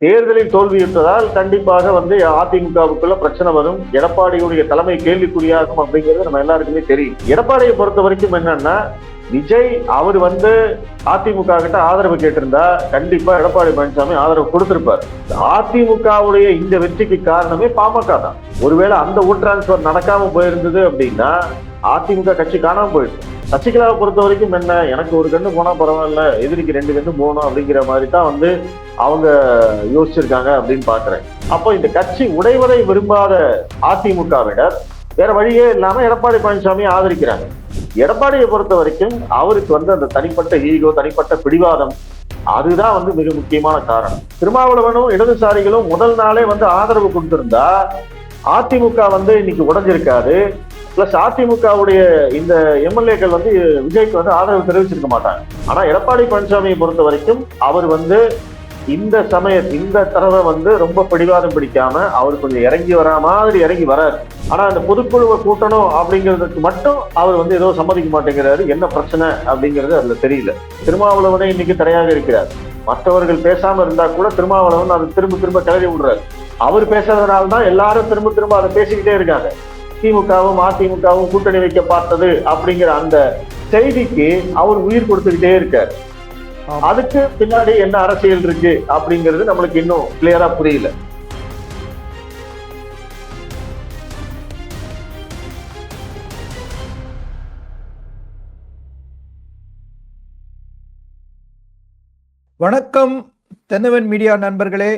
தேர்தலில் தோல்வியுற்றதால் கண்டிப்பாக அதிமுகவுக்குள்ள பிரச்சனை வரும், எடப்பாடியுடைய தலைமை கேள்விக்குறியாகும் அப்படிங்கிறது நம்ம எல்லாருக்குமே தெரியும். எடப்பாடியை பொறுத்த வரைக்கும் என்னன்னா, விஜய் அவர் அதிமுக கிட்ட ஆதரவு கேட்டிருந்தா கண்டிப்பா எடப்பாடி பழனிசாமி ஆதரவு கொடுத்திருப்பார். அதிமுகவுடைய இந்த வெற்றிக்கு காரணமே பாமக தான். ஒருவேளை அந்த ஓட் டிரான்ஸ்பர் நடக்காம போயிருந்தது அப்படின்னா அதிமுக கட்சி காணாம போயிடும். சசிகலாவை பொறுத்த வரைக்கும் என்ன, எனக்கு ஒரு கண்ணு போனா பரவாயில்ல, எதிரிக்கு 2 கண்ணு போகணும் அப்படிங்கிற மாதிரி தான் அவங்க யோசிச்சிருக்காங்க அப்படின்னு பாக்குறேன். அப்போ இந்த கட்சி உடைவதை விரும்பாத அதிமுகவினர் வேற வழியே இல்லாம எடப்பாடி பழனிசாமியை ஆதரிக்கிறாங்க. எடப்பாடியை பொறுத்த வரைக்கும் அவருக்கு அந்த தனிப்பட்ட ஈகோ, தனிப்பட்ட பிடிவாதம், அதுதான் மிக முக்கியமான காரணம். திருமாவளவனும் இடதுசாரிகளும் முதல் நாளே ஆதரவு கொடுத்திருந்தா அதிமுக இன்னைக்கு உடைஞ்சிருக்காது. பிளஸ் அதிமுகவுடைய இந்த எம்எல்ஏக்கள் விஜய்க்கு ஆதரவு தெரிவிச்சிருக்க மாட்டாங்க. ஆனா எடப்பாடி பழனிசாமியை பொறுத்த வரைக்கும் அவர் இந்த தடவை ரொம்ப பிடிவாதம் பிடிக்காம அவர் கொஞ்சம் இறங்கி வரா மாதிரி இறங்கி வராரு. ஆனா அந்த பொதுக்குழுவை கூட்டணும் அப்படிங்கிறதுக்கு மட்டும் அவர் ஏதோ சம்மதிக்க மாட்டேங்கிறாரு. என்ன பிரச்சனை அப்படிங்கிறது அதுல தெரியல. திருமாவளவனே இன்னைக்கு தடையாக இருக்கிறார். மற்றவர்கள் பேசாம இருந்தா கூட திருமாவளவன் அதை திரும்ப திரும்ப கிளறி விடுறாரு. அவர் பேசுறதுனால்தான் எல்லாரும் திரும்ப திரும்ப அதை பேசிக்கிட்டே இருக்காங்க. திமுகவும் அதிமுகவும் கூட்டணி வைக்க பார்த்தது அப்படிங்கிற அந்த செய்திக்கு அவர் உயிர் கொடுத்துக்கிட்டே இருக்காரு. அதுக்கு பின்னாடி என்ன அரசியல் இருக்கு அப்படிங்கிறது நம்மளுக்கு இன்னும் கிளியரா புரியல. வணக்கம் தென்னவன் மீடியா நண்பர்களே,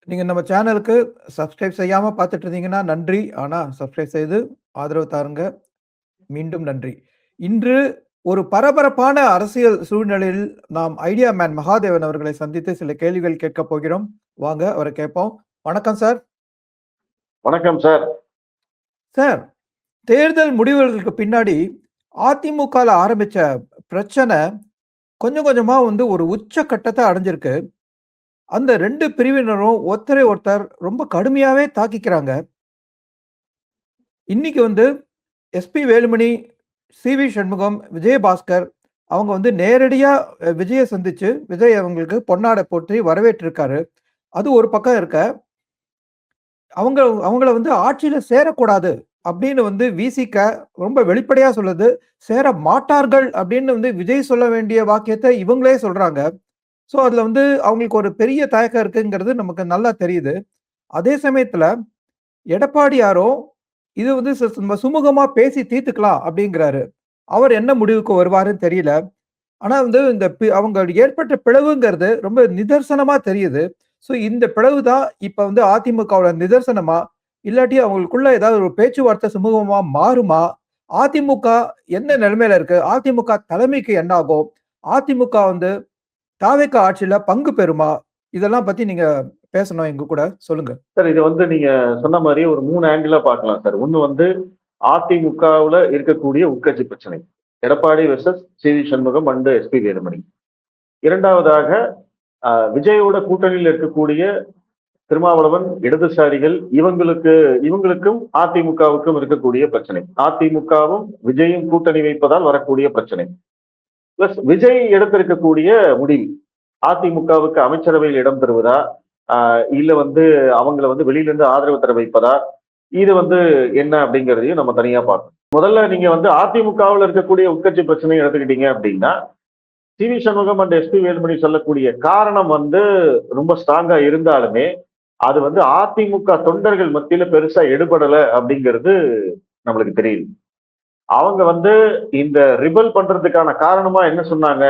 நீங்க நம்ம சேனலுக்கு சப்ஸ்கிரைப் செய்யாம பார்த்துட்டு இருந்தீங்கன்னா நன்றி. ஆனா சப்ஸ்கிரைப் செய்து ஆதரவு தாருங்க. மீண்டும் நன்றி. இன்று ஒரு பரபரப்பான அரசியல் சூழ்நிலையில் நாம் ஐடியா மேன் மகாதேவன் அவர்களை சந்தித்து சில கேள்விகள் கேட்க போகிறோம். வாங்க அவரை கேட்போம். வணக்கம் சார். வணக்கம் சார். சார், தேர்தல் முடிவுகளுக்கு பின்னாடி அதிமுக ஆரம்பிச்ச பிரச்சனை கொஞ்சம் கொஞ்சமா ஒரு உச்ச கட்டத்தை அடைஞ்சிருக்கு. அந்த 2 பிரிவினரும் ஒருத்தரை ஒருத்தர் ரொம்ப கடுமையாவே தாக்கிக்கிறாங்க. இன்னைக்கு எஸ்பி வேலுமணி, சிவி சண்முகம், விஜயபாஸ்கர் அவங்க நேரடியா விஜயை சந்திச்சு விஜய் அவங்களுக்கு பொன்னாடை போற்றி வரவேற்றிருக்காரு. அது ஒரு பக்கம் இருக்க, அவங்கள ஆட்சியில சேரக்கூடாது அப்படின்னு விசிக ரொம்ப வெளிப்படையா சொல்லுது. சேர மாட்டார்கள் அப்படின்னு விஜய் சொல்ல வேண்டிய வாக்கியத்தை இவங்களே சொல்றாங்க. ஸோ அதுல அவங்களுக்கு ஒரு பெரிய தயக்கம் இருக்குங்கிறது நமக்கு நல்லா தெரியுது. அதே சமயத்துல எடப்பாடியாரோ இது சுமூகமா பேசி தீர்த்துக்கலாம் அப்படிங்கிறாரு. அவர் என்ன முடிவுக்கு வருவாருன்னு தெரியல. ஆனா இந்த அவங்க ஏற்பட்ட பிளவுங்கிறது ரொம்ப நிதர்சனமா தெரியுது. ஸோ இந்த பிளவு தான் இப்ப அதிமுகவோட நிதர்சனமா, இல்லாட்டி அவங்களுக்குள்ள ஏதாவது ஒரு பேச்சுவார்த்தை சுமூகமா மாறுமா? அதிமுக என்ன நிலைமையில இருக்கு? அதிமுக தலைமைக்கு என்ன ஆகும்? அதிமுக தாவேக ஆட்சியில பங்கு பெறுமா? இதெல்லாம் பத்தி நீங்க பேசணும் எங்க கூட, சொல்லுங்க சார். இது நீங்க சொன்ன மாதிரி ஒரு 3 ஆங்கிளா பார்க்கலாம் சார். ஒண்ணு அதிமுகவுல இருக்கக்கூடிய உட்கட்சி பிரச்சனை, எடப்பாடி வெர்சஸ் சிவி சண்முகம் அண்ட் எஸ்பி வேலுமணி. இரண்டாவதாக விஜயோட கூட்டணியில் இருக்கக்கூடிய திருமாவளவன், இடதுசாரிகள், இவங்களுக்கும் அதிமுகவுக்கும் இருக்கக்கூடிய பிரச்சனை, அதிமுகவும் விஜயும் கூட்டணி வைப்பதால் வரக்கூடிய பிரச்சனை, பிளஸ் விஜய் எடுத்திருக்கக்கூடிய முடிவு, அதிமுகவுக்கு அமைச்சரவையில் இடம் தருவதா இல்ல அவங்கள வெளியிலிருந்து ஆதரவு தர வைப்பதா, இது என்ன அப்படிங்கிறதையும் நம்ம தனியா பார்க்கணும். முதல்ல நீங்க அதிமுகவில் இருக்கக்கூடிய உட்கட்சி பிரச்சனையை எடுத்துக்கிட்டீங்க அப்படின்னா, சிவி சண்முகம் அண்ட் எஸ்பி வேலுமணி சொல்லக்கூடிய காரணம் ரொம்ப ஸ்ட்ராங்கா இருந்தாலுமே அது அதிமுக தொண்டர்கள் மத்தியில பெருசா எடுபடல அப்படிங்கிறது நம்மளுக்கு தெரியுது. அவங்க இந்த ரிபல் பண்றதுக்கான காரணமா என்ன சொன்னாங்க?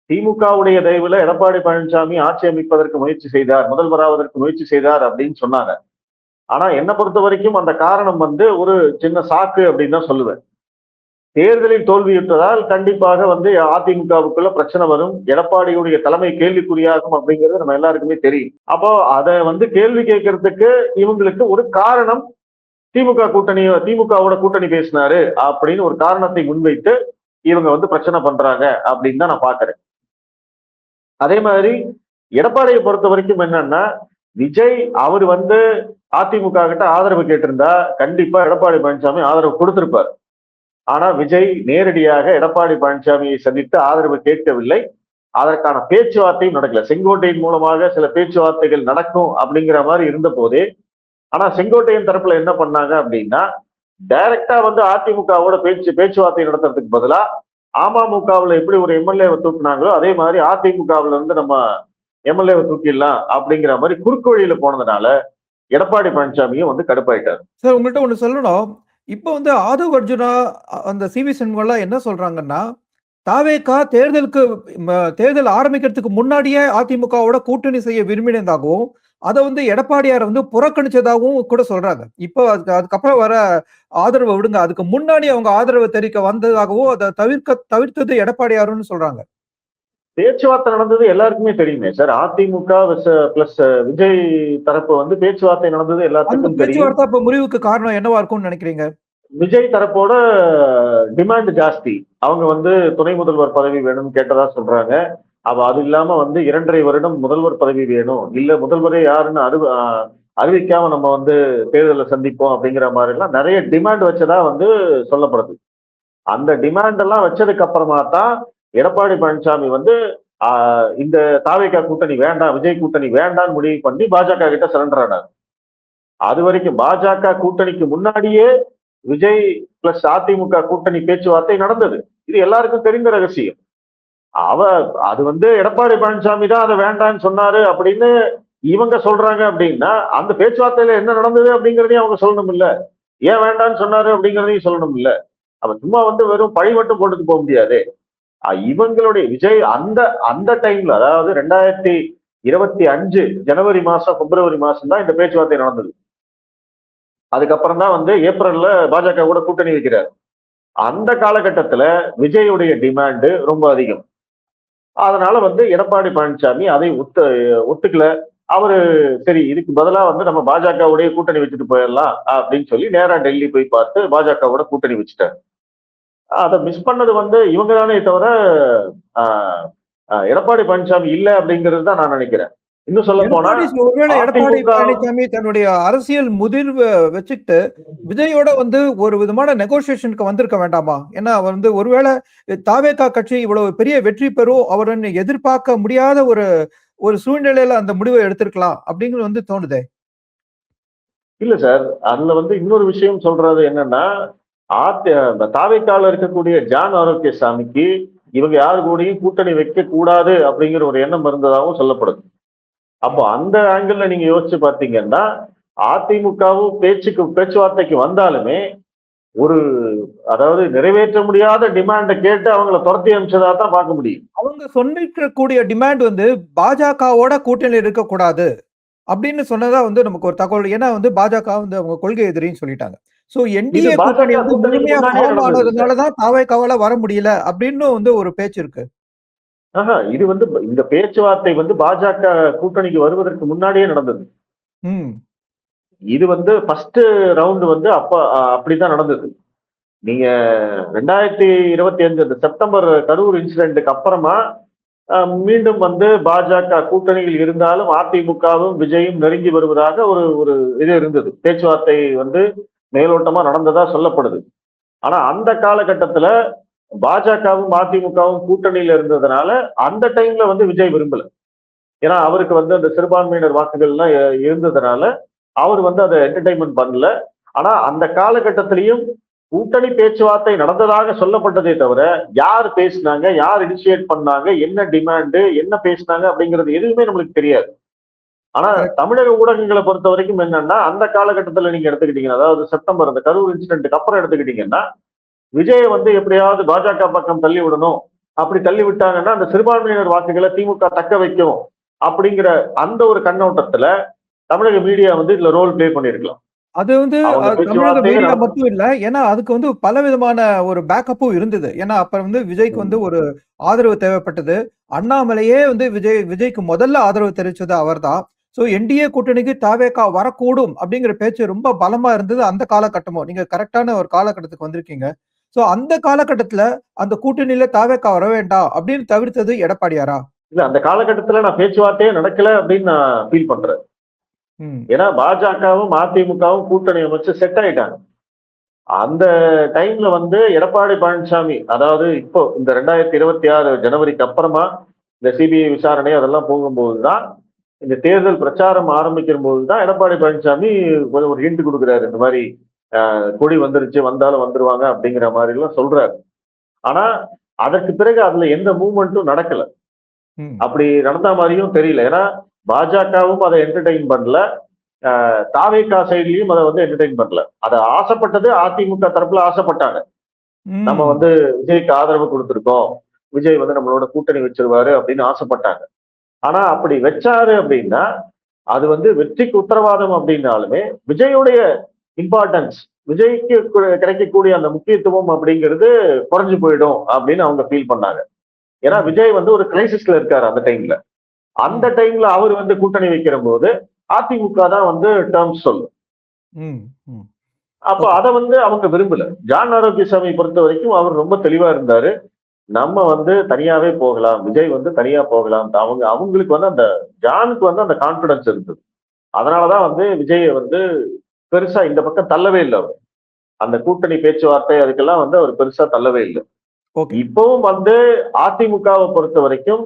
திமுகவுடைய தயவுல எடப்பாடி பழனிசாமி ஆட்சி அமைப்பதற்கு முயற்சி செய்தார், முதல்வராவதற்கு முயற்சி செய்தார் அப்படின்னு சொன்னாங்க. ஆனா என்னை பொறுத்த வரைக்கும் அந்த காரணம் ஒரு சின்ன சாக்கு அப்படின்னு தான் சொல்லுவேன். தேர்தலில் தோல்வியுற்றதால் கண்டிப்பாக அதிமுகவுக்குள்ள பிரச்சனை வரும், எடப்பாடியுடைய தலைமை கேள்விக்குறியாகும் அப்படிங்கிறது நம்ம எல்லாருக்குமே தெரியும். அப்போ அதை கேள்வி கேட்கறதுக்கு இவங்களுக்கு ஒரு காரணம், திமுகவோட கூட்டணி பேசினாரு அப்படின்னு ஒரு காரணத்தை முன்வைத்து இவங்க பிரச்சனை பண்றாங்க அப்படின்னு தான் நான் பாக்குறேன். அதே மாதிரி எடப்பாடியை பொறுத்த வரைக்கும் என்னன்னா, விஜய் அவர் அதிமுக கிட்ட ஆதரவு கேட்டிருந்தா கண்டிப்பா எடப்பாடி பழனிசாமி ஆதரவு கொடுத்திருப்பார். ஆனா விஜய் நேரடியாக எடப்பாடி பழனிசாமியை சந்தித்து ஆதரவு கேட்கவில்லை. அதற்கான பேச்சுவார்த்தையும் நடக்கல. செங்கோட்டையின் மூலமாக சில பேச்சுவார்த்தைகள் நடக்கும் அப்படிங்கிற மாதிரி இருந்த போதே, ஆனா செங்கோட்டையின் தரப்புல என்ன பண்ணாங்க அப்படின்னா, டைரக்டா வந்து அதிமுகவோட பேச்சுவார்த்தை நடத்துறதுக்கு பதிலா அமமுகவுல எப்படி ஒரு எம்எல்ஏவை தூக்குனாங்களோ அதே மாதிரி அதிமுகவுல இருந்து நம்ம எம்எல்ஏவை தூக்கிடலாம் அப்படிங்கிற மாதிரி குறுக்கு வழியில போனதுனால எடப்பாடி பழனிசாமியும் வந்து கடுப்பாயிட்டார். சார் உங்கள்ட்ட ஒண்ணு சொல்லணும். இப்ப வந்து ஆதவ் அர்ஜுனா, அந்த சி.வி. சண்முகம்லாம் என்ன சொல்றாங்கன்னா, தாவேகா தேர்தல் ஆரம்பிக்கிறதுக்கு முன்னாடியே அதிமுகவோட கூட்டணி செய்ய விரும்பினதாகவும், அத வந்து எடப்பாடியார் வந்து புறக்கணிச்சதாகவும் கூட சொல்றாங்க. இப்போ அதுக்கப்புறம் வர ஆதரவ விடுங்க. அதுக்கு முன்னாடி அவங்க ஆதரவு தெரிவிக்க வந்ததாகவும், அத தவிர்த்தது எடப்பாடியாருன்னு சொல்றாங்க. பேச்சுவார்த்தை நடந்தது எல்லாருக்குமே தெரியுமே சார். அதிமுக பிளஸ் விஜய் தரப்பு வந்து பேச்சுவார்த்தை நடந்தது அந்த எல்லாத்துக்கும் தெரியும். பேச்சுவார்த்தை அப்ப முறிவுக்கு காரணம் என்னவா இருக்கும்னு நினைக்கிறீங்க? விஜய் தரப்போட டிமாண்ட் ஜாஸ்தி. அவங்க வந்து துணை முதல்வர் பதவி வேணும்னு கேட்டதா சொல்றாங்க. அது இல்லாம வந்து 2.5 வருடம் முதல்வர் பதவி வேணும். இல்ல முதல்வரே யாருன்னு அறிவிக்காம நம்ம வந்து தேர்தலை சந்திப்போம் அப்படிங்கிற மாதிரி எல்லாம் நிறைய டிமாண்ட் வச்சதா வந்து சொல்லப்படுது. அந்த டிமாண்ட் எல்லாம் வச்சதுக்கு அப்புறமா தான் எடப்பாடி பழனிசாமி வந்து இந்த தாவேகா கூட்டணி வேண்டாம், விஜய் கூட்டணி வேண்டாம்னு முடிவு பண்ணி பாஜக கிட்ட சரண்டர் ஆனார். அது வரைக்கும் பாஜக கூட்டணிக்கு முன்னாடியே விஜய் பிளஸ் அதிமுக கூட்டணி பேச்சுவார்த்தை நடந்தது. இது எல்லாருக்கும் தெரிந்த ரகசியம். அது வந்து எடப்பாடி பழனிசாமி தான் அதை வேண்டாம்னு சொன்னாரு அப்படின்னு இவங்க சொல்றாங்க அப்படின்னா, அந்த பேச்சுவார்த்தையில என்ன நடந்தது அப்படிங்கிறதையும் அவங்க சொல்லணும் இல்ல. ஏன் வேண்டாம்னு சொன்னாரு அப்படிங்கிறதையும் சொல்லணும் இல்ல. அவன் சும்மா வந்து வெறும் பழி மட்டும் போட்டுட்டு போக முடியாது. இவங்களுடைய விஜய் அந்த அந்த டைம்ல, அதாவது 2025 ஜனவரி மாசம் பிப்ரவரி மாசம் தான் இந்த பேச்சுவார்த்தை நடந்தது. அதுக்கப்புறம் தான் வந்து ஏப்ரல்ல பாஜக கூட கூட்டணி வைக்கிறார். அந்த காலகட்டத்துல விஜயுடைய டிமாண்ட் ரொம்ப அதிகம். அதனால வந்து எடப்பாடி பழனிசாமி அதை ஒத்துக்கல. அவரு சரி இதுக்கு பதிலா வந்து நம்ம பாஜகவுடைய கூட்டணி வச்சுட்டு போயிடலாம் அப்படின்னு சொல்லி நேரா டெல்லி போய் பார்த்து பாஜகவோட கூட்டணி வச்சுட்டாரு. அதை மிஸ் பண்ணது வந்து இவங்க தானே தவிர எடப்பாடி பழனிசாமி இல்ல அப்படிங்கிறது தான் நான் நினைக்கிறேன். இன்னும் சொல்ல போனா ஒருவேளை எடப்பாடி பழனிசாமி தன்னுடைய அரசியல் முதிர்வு வச்சுக்கிட்டு விஜயோட வந்து ஒரு விதமான நெகோசியேஷனுக்கு வந்திருக்க வேண்டாமா? ஏன்னா அவர் வந்து ஒருவேளை தாவேகா கட்சி இவ்வளவு பெரிய வெற்றி பெறும் அவருன்னு எதிர்பார்க்க முடியாத ஒரு சூழ்நிலையில அந்த முடிவை எடுத்திருக்கலாம் அப்படிங்கிறது வந்து தோணுதே. இல்ல சார், அதுல வந்து இன்னொரு விஷயம் சொல்றது என்னன்னா, தாவேக்கால இருக்கக்கூடிய ஜான் ஆரோக்கியசாமிக்கு இவங்க யாரு கூடயும் கூட்டணி வைக்க கூடாது அப்படிங்கிற ஒரு எண்ணம் இருந்ததாகவும் சொல்லப்படுது. அப்போ அந்த ஆங்கிள் நீங்க யோசிச்சு பார்த்தீங்கன்னா, அதிமுகவும் பேச்சுவார்த்தைக்கு வந்தாலுமே ஒரு அதாவது நிறைவேற்ற முடியாத டிமாண்ட கேட்டு அவங்கள துரத்தி அனுப்பிச்சதா தான் பார்க்க முடியும். அவங்க சொல்லிருக்கக்கூடிய டிமாண்ட் வந்து பாஜகவோட கூட்டணி இருக்கக்கூடாது அப்படின்னு சொன்னதா வந்து நமக்கு ஒரு தகவல். ஏன்னா வந்து பாஜக வந்து அவங்க கொள்கை எதிரின்னு சொல்லிட்டாங்க. சோ என்டிஏ கூட்டணி வந்து முழுமையா ஃபார்ம் ஆனதுனாலதான் தாவேக்காவால வர முடியல அப்படின்னு வந்து ஒரு பேச்சு இருக்கு. இது வந்து இந்த பேச்சுவார்த்தை வந்து பாஜக கூட்டணிக்கு வருவதற்கு முன்னாடியே நடந்தது. இது வந்து ஃபர்ஸ்ட் ரவுண்ட் வந்து அப்படிதான் நடந்தது. நீங்க 2025 செப்டம்பர் கரூர் இன்சிடென்ட்டுக்கு அப்புறமா மீண்டும் வந்து பாஜக கூட்டணியில் இருந்தாலும் அதிமுகவும் விஜயும் நெருங்கி வருவதாக ஒரு இது இருந்தது. பேச்சுவார்த்தை வந்து மேலோட்டமா நடந்ததா சொல்லப்படுது. ஆனா அந்த காலகட்டத்துல பாஜகவும் அதிமுகவும் கூட்டணியில இருந்ததுனால அந்த டைம்ல வந்து விஜய் விரும்பல. ஏன்னா அவருக்கு வந்து அந்த சிறுபான்மையினர் வாக்குகள்லாம் இருந்ததுனால அவர் வந்து அதை என்டர்டைன்மெண்ட் பண்ணல. ஆனா அந்த காலகட்டத்திலையும் கூட்டணி பேச்சுவார்த்தை நடந்ததாக சொல்லப்பட்டதே தவிர யார் பேசினாங்க, யார் இனிஷியேட் பண்ணாங்க, என்ன டிமாண்டு, என்ன பேசினாங்க அப்படிங்கிறது எதுவுமே நம்மளுக்கு தெரியாது. ஆனா தமிழக ஊடகங்களை பொறுத்த வரைக்கும் என்னன்னா, அந்த காலகட்டத்துல நீங்க எடுத்துக்கிட்டீங்கன்னா, அதாவது செப்டம்பர் அந்த கரூர் இன்சிடென்ட்டுக்கு அப்புறம் எடுத்துக்கிட்டீங்கன்னா, விஜயை வந்து எப்படியாவது பாஜக பக்கம் தள்ளி விடணும். அப்படி தள்ளி விட்டாங்கன்னா அந்த சிறுபான்மையினர் வாக்குகளை திமுக தக்க வைக்கும் அப்படிங்கிற அந்த ஒரு கண்ணோட்டத்துல தமிழக மீடியா வந்து இதுல ரோல் பிளே பண்ணிருக்கலாம். அது வந்து தமிழக மீடியா மட்டும் இல்ல. ஏன்னா அதுக்கு வந்து பல விதமான ஒரு பேக்கப்பும் இருந்தது. ஏன்னா அப்ப வந்து விஜய்க்கு வந்து ஒரு ஆதரவு தேவைப்பட்டது. அண்ணாமலையே வந்து விஜய்க்கு முதல்ல ஆதரவு தெரிவிச்சது அவர்தான். சோ என்டிஏ கூட்டணிக்கு தாவேகா வரக்கூடும் அப்படிங்கிற பேச்சு ரொம்ப பலமா இருந்தது அந்த காலகட்டமும். நீங்க கரெக்டான ஒரு காலகட்டத்துக்கு வந்திருக்கீங்க. சோ அந்த காலகட்டத்துல அந்த கூட்டணியில தாவேகா வர வேண்டாம் அப்படின்னு தவிர்த்தது எடப்பாடியாரா? இல்ல அந்த காலகட்டத்துல நான் பேச்சுவார்த்தையே நடக்கல அப்படின்னு நான் ஃபீல் பண்றேன். ஏன்னா பாஜகவும் அதிமுகவும் கூட்டணி அமைச்சு செட் ஆயிட்டாங்க. அந்த டைம்ல வந்து எடப்பாடி பழனிசாமி, அதாவது இப்போ இந்த 2026 ஜனவரிக்கு அப்புறமா இந்த சிபிஐ விசாரணை அதெல்லாம் போகும்போதுதான், இந்த தேர்தல் பிரச்சாரம் ஆரம்பிக்கிற போதுதான் எடப்பாடி பழனிசாமி கொஞ்சம் ஒரு ஹிண்ட் கொடுக்குறாரு. இந்த மாதிரி கொடி வந்துருச்சு, வந்தாலும் வந்துருவாங்க அப்படிங்கிற மாதிரி எல்லாம் சொல்றாரு. ஆனா அதற்கு பிறகு அதுல எந்த மூவ்மெண்ட்டும் நடக்கல. அப்படி நடந்த மாதிரியும் தெரியல. ஏன்னா பாஜகவும் அதை என்டர்டெயின் பண்ணல, தாவேகா சைட்லயும் அதை வந்து என்டர்டெயின் பண்ணல. அதை ஆசைப்பட்டது அதிமுக தரப்புல ஆசைப்பட்டாங்க. நம்ம வந்து விஜய்க்கு ஆதரவு கொடுத்திருக்கோம், விஜய் வந்து நம்மளோட கூட்டணி வச்சிருவாரு அப்படின்னு ஆசைப்பட்டாங்க. ஆனா அப்படி வச்சாரு அப்படின்னா அது வந்து வெற்றிக்கு உத்தரவாதம் அப்படின்னாலுமே விஜயுடைய இம்பார்ட்டன்ஸ், விஜய்க்கு கிடைக்கக்கூடிய அந்த முக்கியத்துவம் அப்படிங்கிறது குறைஞ்சு போயிடும் அப்படின்னு அவங்க ஃபீல் பண்ணாங்க. ஏன்னா விஜய் வந்து ஒரு கிரைசிஸ்ல இருக்காரு அந்த டைம்ல. அந்த டைம்ல அவர் வந்து கூட்டணி வைக்கிற போது அதிமுக தான் வந்து டேர்ம்ஸ் சொல்லும். அப்ப அதை வந்து அவங்க விரும்பல. ஜான் ஆரோக்கியசாமி பொறுத்த வரைக்கும் அவர் ரொம்ப தெளிவா இருந்தாரு. நம்ம வந்து தனியாவே போகலாம், விஜய் வந்து தனியா போகலாம். அவங்களுக்கு வந்து அந்த ஜானுக்கு வந்து அந்த கான்பிடன்ஸ் இருந்தது. அதனாலதான் வந்து விஜய வந்து பெருசா இந்த பக்கம் தள்ளவே இல்லை. அவர் அந்த கூட்டணி பேச்சுவார்த்தை அதுக்கெல்லாம் வந்து அவர் பெருசா தள்ளவே இல்லை. இப்பவும் வந்து அதிமுகவை பொறுத்த வரைக்கும்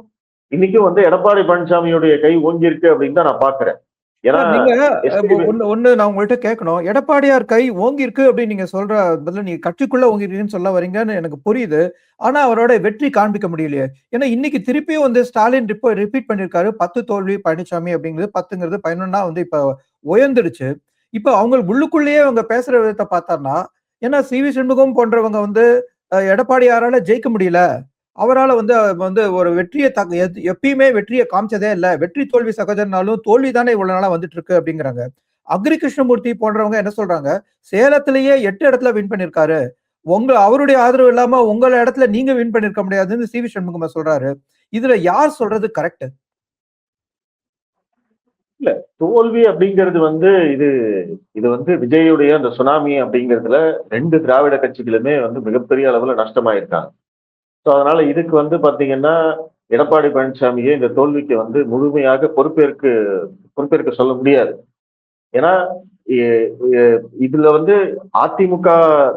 இன்னைக்கும் வந்து எடப்பாடி பழனிசாமியுடைய கை ஓங்கி இருக்கு அப்படின்னு தான் நான் பாக்குறேன். ஏன்னா ஒண்ணு நான் உங்கள்கிட்ட கேட்கணும், எடப்பாடியார் கை ஓங்கி இருக்கு அப்படின்னு நீங்க சொல்ற பதில் நீங்க கட்சிக்குள்ள ஓங்கி இருக்குன்னு சொல்ல வரீங்கன்னு எனக்கு புரியுது. ஆனா அவரோட வெற்றி காண்பிக்க முடியலையே. ஏன்னா இன்னைக்கு திருப்பியும் வந்து ஸ்டாலின் ரிப்பீட் பண்ணிருக்காரு, 10 தோல்வி பழனிசாமி அப்படிங்கிறது 10ங்கிறது 11 வந்து இப்ப உயர்ந்துடுச்சு. இப்ப அவங்க உள்ளுக்குள்ளேயே அவங்க பேசுற விதத்தை பார்த்தாருன்னா, ஏன்னா சி.வி. சண்முகம் போன்றவங்க வந்து எடப்பாடியாரால ஜெயிக்க முடியல, அவரால் வந்து ஒரு வெற்றியை எப்பயுமே வெற்றியை காமிச்சதே இல்லை, வெற்றி தோல்வி சகஜனாலும் தோல்வி தானே இவ்வளவு நாளா வந்துட்டு இருக்கு அப்படிங்கிறாங்க. அக்ரி கிருஷ்ணமூர்த்தி போன்றவங்க என்ன சொல்றாங்க, சேலத்திலேயே 8 இடத்துல வின் பண்ணிருக்காரு, அவருடைய ஆதரவு இல்லாம உங்கள இடத்துல நீங்க வின் பண்ணிருக்க முடியாதுன்னு சி.வி. சண்முகம் சொல்றாரு. இதுல யார் சொல்றது கரெக்ட்? இல்ல, தோல்வி அப்படிங்கிறது வந்து இது வந்து விஜயுடைய அந்த சுனாமி அப்படிங்கிறதுல 2 திராவிட கட்சிகளுமே வந்து மிகப்பெரிய அளவுல நஷ்டமாயிருக்காங்க. ஸோ அதனால இதுக்கு வந்து பாத்தீங்கன்னா எடப்பாடி பழனிசாமியே இந்த தோல்விக்கு வந்து முழுமையாக பொறுப்பேற்க சொல்ல முடியாது. ஏன்னா இதுல வந்து அதிமுக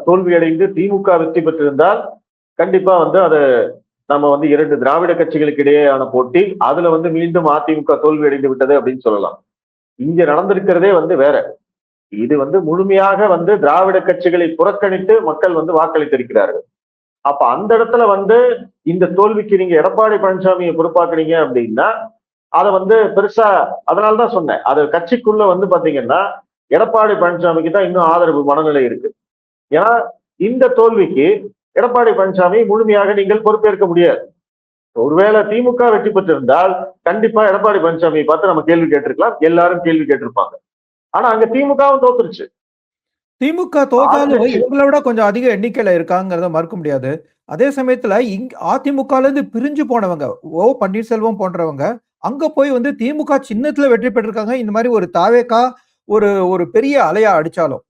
தோல்வி அடைந்து திமுக வெற்றி பெற்றிருந்தால் கண்டிப்பா வந்து அதை நம்ம வந்து 2 திராவிட கட்சிகளுக்கு இடையேயான போட்டி, அதுல வந்து மீண்டும் அதிமுக தோல்வி அடைந்து விட்டது அப்படின்னு சொல்லலாம். இங்க நடந்திருக்கிறதே வந்து வேற. இது வந்து முழுமையாக வந்து திராவிட கட்சிகளை புறக்கணித்து மக்கள் வந்து வாக்களித்திருக்கிறார்கள். அப்ப அந்த இடத்துல வந்து இந்த தோல்விக்கு நீங்க எடப்பாடி பழனிசாமியை பொறுப்பாக்குறீங்க அப்படின்னா அதை வந்து பெருசா, அதனாலதான் சொன்னேன், அது கட்சிக்குள்ள வந்து பாத்தீங்கன்னா எடப்பாடி பழனிசாமிக்கு தான் இன்னும் ஆதரவு மனநிலை இருக்கு. ஏன்னா இந்த தோல்விக்கு எடப்பாடி பழனிசாமி முழுமையாக நீங்கள் பொறுப்பேற்க முடியாது. ஒருவேளை திமுக வெற்றி பெற்றிருந்தால் கண்டிப்பா எடப்பாடி பழனிசாமியை பார்த்து நம்ம கேள்வி கேட்டிருக்கலாம், எல்லாரும் கேள்வி கேட்டிருப்பாங்க. ஆனா அங்க திமுகவும் தோத்துருச்சு. திமுக தோத்தாலும் இவங்களை விட கொஞ்சம் அதிக எண்ணிக்கையில இருக்காங்கிறத மறுக்க முடியாது. அதே சமயத்துல அதிமுகல இருந்து பிரிஞ்சு போனவங்க ஓ பன்னீர்செல்வம் போன்றவங்க அங்க போய் வந்து திமுக சின்னத்துல வெற்றி பெற்றிருக்காங்க. இந்த மாதிரி ஒரு தாவேக்கா ஒரு பெரிய அலையா அடிச்சாலும்.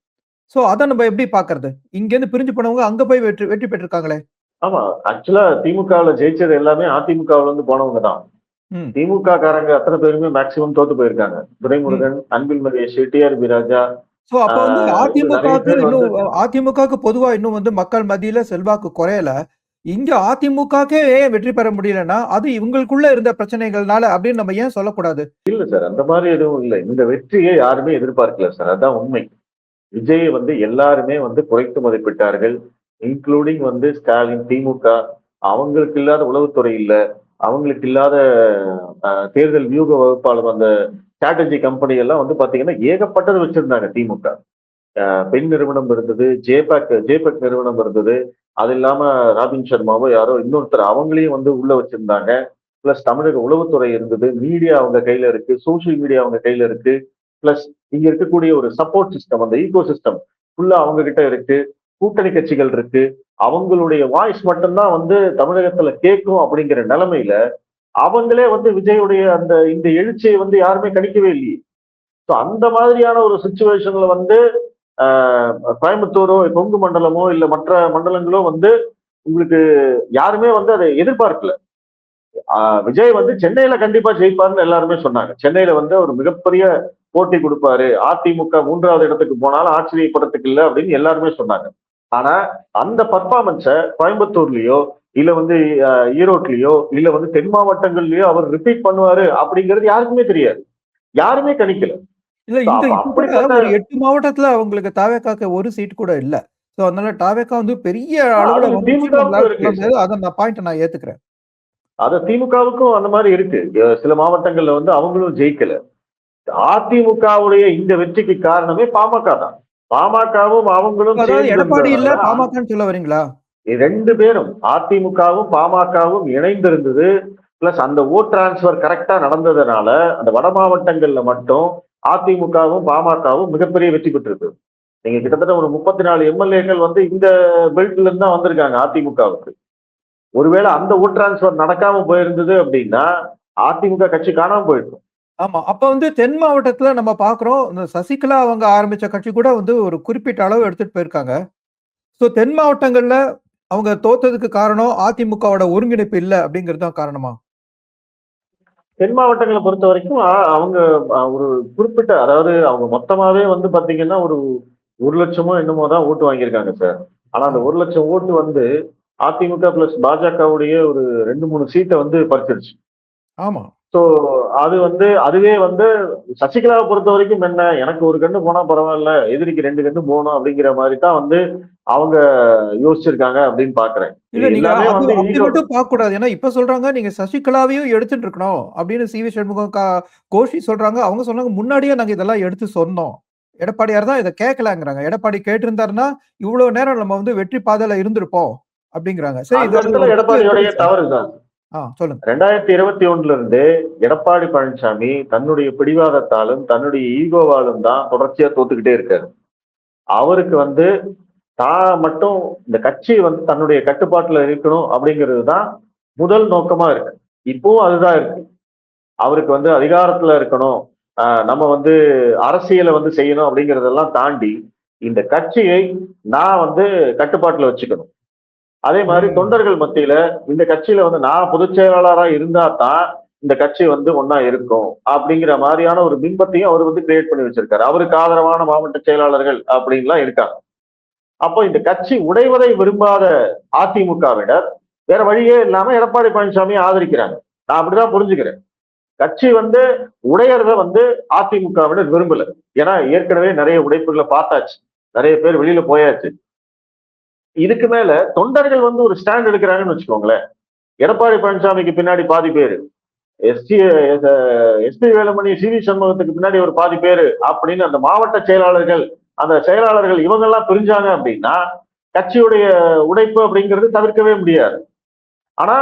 சோ அத நம்ம எப்படி பாக்குறது? இங்க இருந்து பிரிஞ்சு போனவங்க அங்க போய் வெற்றி பெற்றிருக்காங்களே. ஆமா, ஆக்சுவலா திமுகவுல ஜெயிச்சது எல்லாமே அதிமுகவுல இருந்து போனவங்க தான். திமுக காரங்க அத்தனை பேருமே மேக்சிமம் தோத்து போயிருக்காங்க. துரைமுருகன், அன்பில் மகேஷ், டி.ஆர்.பி. ராஜா. சோ அப்ப வந்து அதிமுகவுக்கு பொதுவா இன்னும் வந்து மக்கள் மத்தியில செல்வாக்கு குறையல. இங்க அதிமுகக்கே ஏன் வெற்றி பெற முடியலன்னா அது இவங்களுக்குள்ள இருந்த பிரச்சனைகள்னால அப்படின்னு நம்ம ஏன் சொல்லக்கூடாது? இல்ல சார், அந்த மாதிரி எதுவும் இல்லை. இந்த வெற்றியை யாருமே எதிர்பார்க்கல சார், அதான் உண்மை. விஜய் வந்து எல்லாருமே வந்து குறைத்து மதிப்பிட்டார்கள், இன்க்ளூடிங் வந்து ஸ்டாலின், திமுக. அவங்களுக்கு இல்லாத உளவுத்துறை இல்ல, அவங்களுக்கு இல்லாத தேர்தல் வியூக வகுப்பாளர் அந்த ஸ்ட்ராட்டஜி கம்பெனி எல்லாம் வந்து பாத்தீங்கன்னா ஏகப்பட்டது வச்சிருந்தாங்க திமுக. பெண் நிறுவனம் இருந்தது, ஜேபேக் நிறுவனம் இருந்தது, அது இல்லாம ராபின் சர்மாவோ யாரோ இன்னொருத்தர் அவங்களையும் வந்து உள்ள வச்சிருந்தாங்க. பிளஸ் தமிழக உளவுத்துறை இருந்தது, மீடியா அவங்க கையில இருக்கு, சோசியல் மீடியா அவங்க கையில இருக்கு, பிளஸ் இங்க இருக்கக்கூடிய ஒரு சப்போர்ட் சிஸ்டம், அந்த ஈகோ சிஸ்டம் ஃபுல்லா அவங்க கிட்ட இருக்கு, கூட்டணி கட்சிகள் இருக்கு, அவங்களுடைய வாய்ஸ் மட்டும்தான் வந்து தமிழகத்துல கேட்கும் அப்படிங்கிற நிலைமையில அவங்களே வந்து விஜயுடைய இந்த எழுச்சியை வந்து யாருமே கணிக்கவே இல்லையே. ஸோ அந்த மாதிரியான ஒரு சுச்சுவேஷன்ல வந்து கோயம்புத்தூரோ கொங்கு மண்டலமோ இல்ல மற்ற மண்டலங்களோ வந்து உங்களுக்கு யாருமே வந்து அதை எதிர்பார்க்கல. விஜய் வந்து சென்னையில கண்டிப்பா ஜெயிப்பாருன்னு எல்லாருமே சொன்னாங்க. சென்னையில வந்து ஒரு மிகப்பெரிய போட்டி கொடுப்பாரு, அதிமுக 3வது இடத்துக்கு போனாலும் ஆச்சரியப்படுறதுக்கு இல்லை அப்படின்னு எல்லாருமே சொன்னாங்க. ஆனா அந்த பர்ஃபார்மன்ஸை கோயம்புத்தூர்லயோ இல்ல வந்து ஈரோட்லயோ இல்ல வந்து தென் மாவட்டங்கள்லயோ அவர் ரிப்பீட் பண்ணுவாரு அப்படிங்கிறது யாருக்குமே தெரியாது. யாருமே கணிக்கல. இல்ல So, அப்ப இப்ப கூட அப்படிப்பட்ட ஒரு 8 மாவட்டத்துல அவங்களுக்கு தாவேக்காக்கு ஒரு சீட் கூட இல்ல. சோ அதனால தாவேக்கா வந்து பெரிய அளவுல அது வந்துச்சுன்னு திமுகவுக்கும் நம்மளால இருக்கு. சொல்ல முடியாது. அத நான் பாயிண்ட்ட நான் ஏத்துக்கிறேன். அது திமுகவுக்கும் அந்த மாதிரி இருக்கு. சில மாவட்டங்கள்ல வந்து அவங்களும் ஜெயிக்கல. அதிமுகவுடைய இந்த வெற்றிக்கு காரணமே பாமக தான். பாமகவும் அவங்களும் அதாவது சேர்ந்து எடப்பாடி இல்ல இருந்ததுனால பாமகன்னு சொல்ல வரீங்களா? 2 பேரும் அதிமுகவும் பாமகவும் இணைந்திருந்தது. பிளஸ் அந்த ஓட் டிரான்ஸ்பர் கரெக்டா நடந்ததுனால அந்த வட மாவட்டங்கள்ல மட்டும் அதிமுகவும் பாமகவும் மிகப்பெரிய வெற்றி பெற்றிருக்கு. நீங்க கிட்டத்தட்ட ஒரு 34 எம்எல்ஏக்கள் வந்து இந்த பெல்ட்ல இருந்து தான் வந்திருக்காங்க அதிமுகவுக்கு. ஒருவேளை அந்த ஓட் டிரான்ஸ்பர் நடக்காம போயிருந்தது அப்படின்னா அதிமுக கட்சி காணாம போயிருக்கும். ஆமா. அப்ப வந்து தென் மாவட்டத்துல நம்ம பார்க்கிறோம். இந்த சசிகலா அவங்க ஆரம்பிச்ச கட்சி கூட வந்து ஒரு குறிப்பிட்ட அளவு எடுத்துட்டு போயிருக்காங்க. சோ தென் மாவட்டங்கள்ல அவங்க தோத்ததுக்கு காரணம் அதிமுகவோட ஒருங்கிணைப்பு இல்ல அப்படிங்கிறது தான் காரணமா? தென் மாவட்டங்களை பொறுத்த வரைக்கும் அவங்க ஒரு குறிப்பிட்ட அதாவது அவங்க மொத்தமாவே வந்து பாத்தீங்கன்னா ஒரு 1,00,000 என்னமோ தான் ஓட்டு வாங்கியிருக்காங்க சார். ஆனா அந்த ஆமா. 1,00,000 ஓட்டு வந்து அதிமுக பிளஸ் பாஜகவுடைய ஒரு 2, 3 சீட்டை வந்து பறிச்சிருச்சு. ஆமா. ஸோ அது வந்து அதுவே வந்து சசிகலாவை பொறுத்த வரைக்கும் என்ன எனக்கு ஒரு கண்ணு போனா பரவாயில்ல எதிரிக்கு 2 கண்ணு போகணும் அப்படிங்கிற மாதிரி தான் வந்து அவங்க யோசிச்சிருக்காங்க அப்படின்னு பாக்குறேன். இல்ல இது நீங்க எல்லாமே அது வந்து அப்படி ஈகோ. மட்டும் பார்க்கக்கூடாது. ஏன்னா இப்ப சொல்றாங்க நீங்க சசிகலாவையும் எடுத்துட்டு இருக்கணும் அப்படின்னு சி.வி. சண்முகம், கோஷி சொல்றாங்க. அவங்க சொன்னாங்க முன்னாடியே நாங்க இதெல்லாம் எடுத்து சொன்னோம். எடப்பாடியார் தான் இத கேட்கலங்கிறாங்க. எடப்பாடி கேட்டிருந்தாருன்னா, இவ்வளவு நேரம் நம்ம வந்து வெற்றி பாதையில இருந்திருப்போம் அப்படிங்கிறாங்க. சரி அந்த இதோட இடத்துல ஒரு தத்துவம் எடப்பாடியோடைய எப்படிங்க சார்? தவறு தான். சொல்லுங்க. 2021 இருந்து எடப்பாடி பழனிசாமி தன்னுடைய பிடிவாதத்தாலும் தன்னுடைய ஈகோவாலும் தான் தொடர்ச்சியா தோத்துக்கிட்டே இருக்காரு. அவருக்கு வந்து தான் மட்டும் இந்த கட்சி வந்து தன்னுடைய கட்டுப்பாட்டுல இருக்கணும் அப்படிங்கிறது தான் முதல் நோக்கமா இருக்கு. இப்பவும் அதுதான் இருக்கு. அவருக்கு வந்து அதிகாரத்துல இருக்கணும், நம்ம வந்து அரசியலை வந்து செய்யணும் அப்படிங்கிறதெல்லாம் தாண்டி இந்த கட்சியை நான் வந்து கட்டுப்பாட்டுல வச்சுக்கணும். அதே மாதிரி ம். தொண்டர்கள் மத்தியில இந்த கட்சியில வந்து நான் பொதுச் செயலாளரா இருந்தா தான் இந்த கட்சி வந்து ஒன்னா இருக்கும் அப்படிங்கிற மாதிரியான ஒரு பிம்பத்தையும் அவர் வந்து கிரியேட் பண்ணி வச்சிருக்காரு. அவருக்கு ஆதரவான மாவட்ட செயலாளர்கள் அப்படின்லாம் இருக்காங்க. அப்போ இந்த கட்சி உடைவதை விரும்பாத அதிமுகவினர் வேற வழியே இல்லாம எடப்பாடி பழனிசாமியை ஆதரிக்கிறாங்க. நான் அப்படிதான் புரிஞ்சுக்கிறேன். கட்சி வந்து உடையறத வந்து அதிமுகவினர் விரும்பல. ஏன்னா ஏற்கனவே நிறைய உடைப்புகளை பார்த்தாச்சு. நிறைய பேர் வெளியில போயாச்சு. இதுக்கு மேல தொண்டர்கள் வந்து ஒரு ஸ்டாண்ட் எடுக்கிறாங்கன்னு வச்சுக்கோங்களேன். எடப்பாடி பழனிசாமிக்கு பின்னாடி பாதி பேரு, எஸ்டி எஸ்பி வேலுமணி, சி.வி. சண்முகத்துக்கு பின்னாடி ஒரு பாதி பேரு அப்படின்னு அந்த மாவட்ட செயலாளர்கள், அந்த செயலாளர்கள் இவங்க எல்லாம் பிரிஞ்சாங்க அப்படின்னா கட்சியுடைய உடைப்பு அப்படிங்கிறது தவிர்க்கவே முடியாது. ஆனா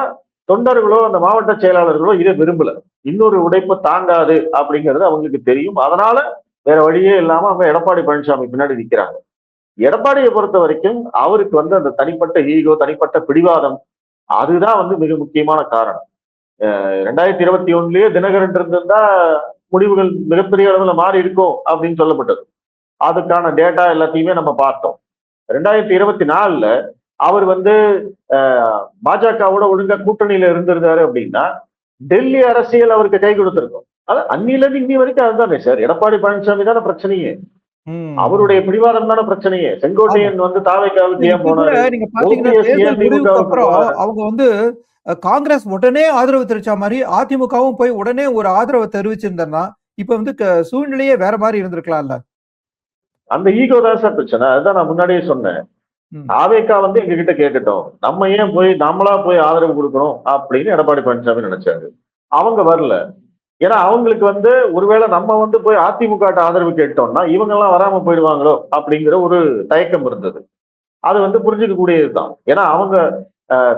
தொண்டர்களோ அந்த மாவட்ட செயலாளர்களோ இதை விரும்பல. இன்னொரு உடைப்பு தாங்காது அப்படிங்கிறது அவங்களுக்கு தெரியும். அதனால வேற வழியே இல்லாம அவங்க எடப்பாடி பழனிசாமி பின்னாடி நிக்கிறாங்க. எடப்பாடியை பொறுத்த வரைக்கும் அவருக்கு வந்து அந்த தனிப்பட்ட ஈகோ, தனிப்பட்ட பிடிவாதம் அதுதான் வந்து மிக முக்கியமான காரணம். 2021லயே தினகரன் இருந்திருந்தா முடிவுகள் மிகப்பெரிய அளவுல மாறி இருக்கும் அப்படின்னு சொல்லப்பட்டது. அதுக்கான டேட்டா எல்லாத்தையுமே நம்ம பார்த்தோம். 2024ல அவர் வந்து பாஜகவோட ஒழுங்கா கூட்டணியில இருந்திருந்தாரு அப்படின்னா டெல்லி அரசியல் அவருக்கு கை கொடுத்திருக்கும். அது அன்னில இருந்து இன்னி வரைக்கும் அதுதானே சார். எடப்பாடி பழனிசாமி தானே பிரச்சனையே. அவருடைய பிடிவாதம் தானே பிரச்சனையே. செங்கோட்டையன் வந்து தாவேக்காவுக்கு ஏன் இப்ப கூட போனாரு? நீங்க பாத்தீங்கன்னா ஓபிஎஸ் தேர்தல் ஏன் முடிவுக்கு திமுகவுக்கு அப்புறம் போனாரு? அவங்க வந்து காங்கிரஸ் உடனே ஆதரவு தெரிவிச்ச மாதிரி அதிமுகவும் போய் உடனே ஒரு ஆதரவை தெரிவிச்சிருந்தா இப்ப வந்து சூழ்நிலையே வேற மாதிரி இருந்திருக்கலாம்ல. அந்த ஈகோ தான் சார் பிரச்சனை. அதுதான் நான் முன்னாடியே சொன்னேன். ம். தாவேக்கா வந்து எங்க கிட்ட கேட்கட்டும். நம்ம ஏன் போய் நம்மளா போய் ஆதரவு கொடுக்கணும் அப்படின்னு எடப்பாடி பழனிசாமி நினைச்சாரு. அவங்க வரல. ஏன்னா அவங்களுக்கு வந்து ஒருவேளை நம்ம வந்து போய் அதிமுக ஆதரவு கேட்டோம்னா இவங்க எல்லாம் வராம போயிடுவாங்களோ அப்படிங்கிற ஒரு தயக்கம் இருந்தது. அது வந்து புரிஞ்சுக்க கூடியதுதான். ஏன்னா அவங்க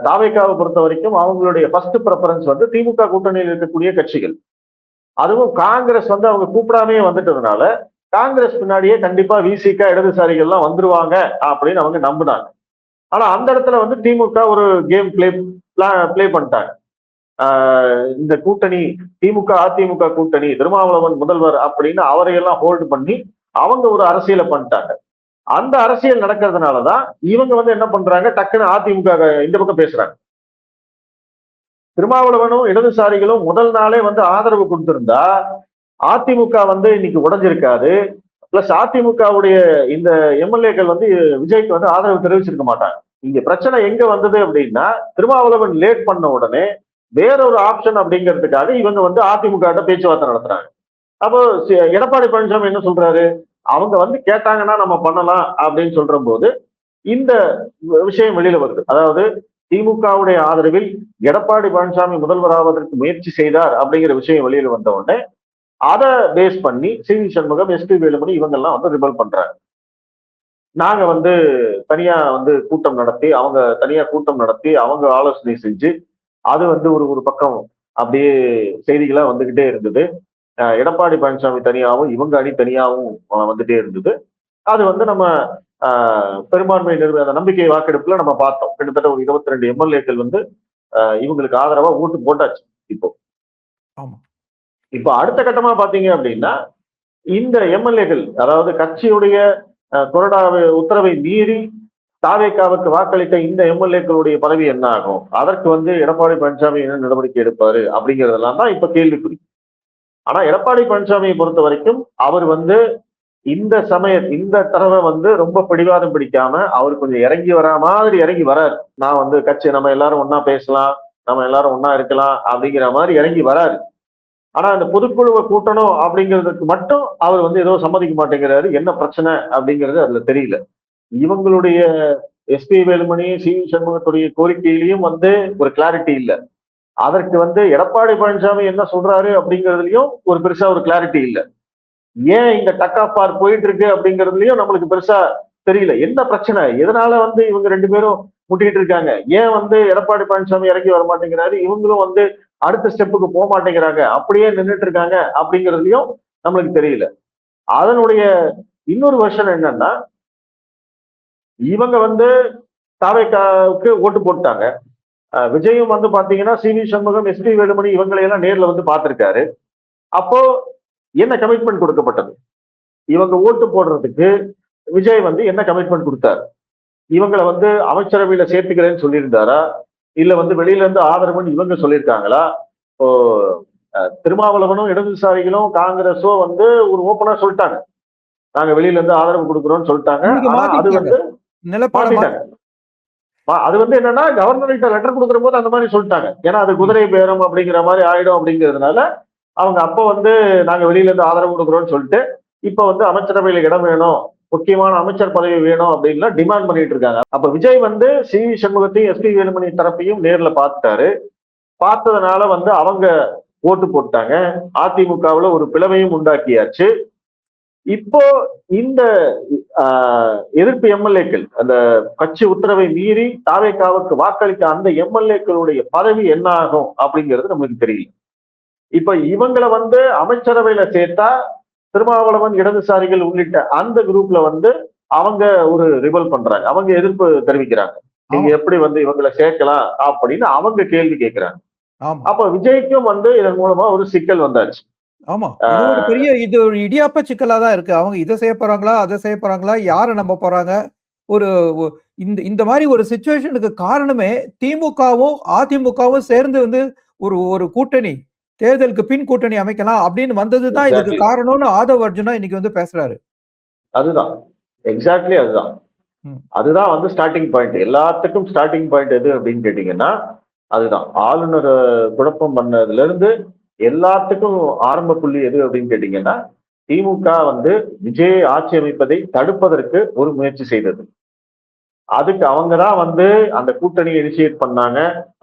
தாவேக்காவை பொறுத்த வரைக்கும் அவங்களுடைய ஃபர்ஸ்ட் ப்ரெஃபரன்ஸ் வந்து திமுக கூட்டணியில் இருக்கக்கூடிய கட்சிகள். அதுவும் காங்கிரஸ் வந்து அவங்க கூப்பிடாமே வந்துட்டதுனால காங்கிரஸ் பின்னாடியே கண்டிப்பா விசிக இடதுசாரிகள் எல்லாம் வந்துருவாங்க அப்படின்னு அவங்க நம்பினாங்க. ஆனா அந்த இடத்துல வந்து திமுக ஒரு கேம் பிளே பண்ணிட்டாங்க. இந்த கூட்டணி திமுக அதிமுக கூட்டணி திருமாவளவன் முதல்வர் அப்படின்னு அவரையெல்லாம் ஹோல்டு பண்ணி அவங்க ஒரு அரசியலை பண்ணிட்டாங்க. அந்த அரசியல் நடக்கிறதுனாலதான் இவங்க வந்து என்ன பண்றாங்க, டக்குன்னு அதிமுக இந்த பக்கம் பேசுறாங்க. திருமாவளவனும் இடதுசாரிகளும் முதல் நாளே வந்து ஆதரவு கொடுத்திருந்தா அதிமுக வந்து இன்னைக்கு உடைஞ்சிருக்காது. பிளஸ் அதிமுகவுடைய இந்த எம்எல்ஏக்கள் வந்து விஜய்க்கு வந்து ஆதரவு தெரிவிச்சிருக்க மாட்டாங்க. இங்க பிரச்சனை எங்க வந்தது அப்படின்னா, திருமாவளவன் லேட் பண்ண உடனே வேற ஒரு ஆப்ஷன் அப்படிங்கிறதுக்காக இவங்க வந்து அதிமுக கிட்ட பேச்சுவார்த்தை நடத்துறாங்க. அப்போ எடப்பாடி பழனிசாமி என்ன சொல்றாரு, அவங்க வந்து கேட்டாங்கன்னா நம்ம பண்ணலாம் அப்படின்னு சொல்ற போது இந்த விஷயம் வெளியில வருது. அதாவது திமுகவுடைய ஆதரவில் எடப்பாடி பழனிசாமி முதல்வர் ஆவதற்கு முயற்சி செய்தார் அப்படிங்கிற விஷயம் வெளியில வந்த உடனே அதை பேஸ் பண்ணி சி.வி. சண்முகம், எஸ்.பி. வேலுமணி இவங்க எல்லாம் வந்து ரிபல் பண்றாங்க. நாங்க வந்து தனியா வந்து கூட்டம் நடத்தி, அவங்க தனியா கூட்டம் நடத்தி, அவங்க ஆலோசனை செஞ்சு, அது வந்து ஒரு ஒரு பக்கம் அப்படியே செய்திகளா வந்துகிட்டே இருந்தது. எடப்பாடி பழனிசாமி தனியாவும், இவங்க அணி தனியாவும் வந்துட்டே இருந்தது. அது வந்து நம்ம பெரும்பான்மை அந்த நம்பிக்கை வாக்கெடுப்புல நம்ம பார்த்தோம். கிட்டத்தட்ட ஒரு 22 எம்எல்ஏக்கள் வந்து இவங்களுக்கு ஆதரவா ஓட்டு போட்டாச்சு இப்போ. ஆமா. இப்ப அடுத்த கட்டமா பாத்தீங்க அப்படின்னா, இந்த எம்எல்ஏக்கள், அதாவது கட்சியுடைய கொறடா உத்தரவை மீறி தாவேகாவுக்கு வாக்களித்த இந்த எம்எல்ஏக்களுடைய பதவி என்ன ஆகும்? அதற்கு வந்து எடப்பாடி பழனிசாமி என்ன நடவடிக்கை எடுப்பாரு அப்படிங்கிறதெல்லாம் தான் இப்ப கேள்விக்குறி. ஆனா எடப்பாடி பழனிசாமியை பொறுத்த வரைக்கும் அவர் வந்து இந்த தடவை வந்து ரொம்ப பிடிவாதம் பிடிக்காம அவர் கொஞ்சம் இறங்கி வரா மாதிரி இறங்கி வராரு. நான் வந்து கட்சி நம்ம எல்லாரும் ஒன்னா பேசலாம், நம்ம எல்லாரும் ஒன்னா இருக்கலாம் அப்படிங்கிற மாதிரி இறங்கி வராரு. ஆனா அந்த பொதுக்குழுவை கூட்டணும் அப்படிங்கிறதுக்கு மட்டும் அவர் வந்து ஏதோ சம்மதிக்க மாட்டேங்கிறாரு. என்ன பிரச்சனை அப்படிங்கிறது அதுல தெரியல. இவங்களுடைய எஸ்.பி. வேலுமணி, சி.வி. சண்முகத்துடைய கோரிக்கையிலையும் வந்து ஒரு கிளாரிட்டி இல்ல. அதற்கு வந்து எடப்பாடி பழனிசாமி என்ன சொல்றாரு அப்படிங்கிறதுலயும் ஒரு பெருசா ஒரு கிளாரிட்டி இல்ல. ஏன் இந்த டக் ஆஃப் பார் போயிட்டு இருக்கு அப்படிங்கிறதுலயும் நம்மளுக்கு பெருசா தெரியல. என்ன பிரச்சனை? எதனால வந்து இவங்க 2 பேரும் முட்டிட்டு இருக்காங்க? ஏன் வந்து எடப்பாடி பழனிசாமி இறங்கி வர மாட்டேங்கிறாரு? இவங்களும் வந்து அடுத்த ஸ்டெப்புக்கு போக மாட்டேங்கிறாங்க, அப்படியே நின்றுட்டு இருக்காங்க அப்படிங்கிறதுலயும் நம்மளுக்கு தெரியல. அதனுடைய இன்னொரு வெர்ஷன் என்னன்னா, இவங்க வந்து தாவேகாவுக்கு ஓட்டு போட்டாங்க. விஜயும் வந்து பாத்தீங்கன்னா சி.வி. சண்முகம், எஸ்.பி. வேலுமணி இவங்களை எல்லாம் நேர்ல வந்து பார்த்திருக்காரு. அப்போ என்ன கமிட்மெண்ட் கொடுக்கப்பட்டது? இவங்க ஓட்டு போடுறதுக்கு விஜய் வந்து என்ன கமிட்மெண்ட் கொடுத்தாரு? இவங்களை வந்து அமைச்சரவையில சேர்த்துக்கிறேன்னு சொல்லியிருந்தாரா? இல்ல வந்து வெளியில இருந்து ஆதரவுன்னு இவங்க சொல்லியிருக்காங்களா? இப்போ திருமாவளவனும், இடதுசாரிகளும், காங்கிரஸோ வந்து ஒரு ஓப்பனா சொல்லிட்டாங்க, நாங்க வெளியில இருந்து ஆதரவு கொடுக்குறோம்னு சொல்லிட்டாங்க. ஆனா அது வந்து மாத்திட்டாங்க. அது வந்து என்னன்னா, கவர்னர்கிட்ட லெட்டர் கொடுக்குற போது அந்த மாதிரி சொல்லிட்டாங்க. ஏன்னா அது குதிரை பேரம் அப்படிங்கிற மாதிரி ஆயிடும் அப்படிங்கிறதுனால அவங்க அப்ப வந்து நாங்க வெளியில இருந்து ஆதரவு கொடுக்குறோம்னு சொல்லிட்டு இப்ப வந்து அமைச்சரவையில இடம் வேணும், முக்கியமான அமைச்சர் பதவி வேணும் அப்படின்னு டிமாண்ட் பண்ணிட்டு இருக்காங்க. அப்ப விஜய் வந்து சி.வி. சண்முகத்தையும், எஸ்.பி. வேலுமணி தரப்பையும் நேர்ல பார்த்துட்டாரு. பார்த்ததுனால வந்து அவங்க ஓட்டு போட்டாங்க. அதிமுகவுல ஒரு பிளவையும் உண்டாக்கியாச்சு. இப்போ இந்த எதிர்ப்பு எம்எல்ஏக்கள், அந்த கட்சி உத்தரவை மீறி தாவேகாவுக்கு வாக்களித்த அந்த எம்எல்ஏக்களுடைய பதவி என்ன ஆகும் அப்படிங்கிறது நமக்கு தெரியல. இப்ப இவங்களை வந்து அமைச்சரவையில சேர்த்தா திருமாவளவன், இடதுசாரிகள் உள்ளிட்ட அந்த குரூப்ல வந்து அவங்க ஒரு ரிபல் பண்றாங்க, அவங்க எதிர்ப்பு தெரிவிக்கிறாங்க. நீங்க எப்படி வந்து இவங்களை சேர்க்கலாம் அப்படின்னு அவங்க கேள்வி கேட்கிறாங்க. அப்ப விஜய்க்கும் வந்து இதன் மூலமா ஒரு சிக்கல் வந்தாச்சு. ஆமா, இது ஒரு இடியாப்ப சிக்கலா தான் இருக்கு. அவங்க இதை செய்ய போறாங்களா, அதை செய்ய போறாங்களா, யாரை நம்ப போறாங்க? ஒரு இந்த மாதிரி ஒரு சிச்சுவேஷனுக்கு காரணமே திமுகவும் அதிமுகவும் சேர்ந்து வந்து ஒரு கூட்டணி, தேர்தலுக்கு பின் கூட்டணி அமைக்கலாம் அப்படின்னு வந்ததுதான் இதுக்கு காரணம்னு ஆதவ் அர்ஜுனா இன்னைக்கு வந்து பேசுறாரு. அதுதான் எக்ஸாக்ட்லி அதுதான் வந்து ஸ்டார்டிங் பாயிண்ட். எல்லாத்துக்கும் ஸ்டார்டிங் பாயிண்ட் எது அப்படின்னு கேட்டீங்கன்னா அதுதான். ஆளுநர் குழப்பம் பண்ணதுல இருந்து எல்லாத்துக்கும் ஆரம்ப புள்ளி எது அப்படின்னு கேட்டீங்கன்னா, திமுக வந்து விஜயை ஆட்சி அமைப்பதை தடுப்பதற்கு ஒரு முயற்சி செய்தது. அதுக்கு அவங்கதான் வந்து அந்த கூட்டணியை இனிஷியேட் பண்ணாங்க.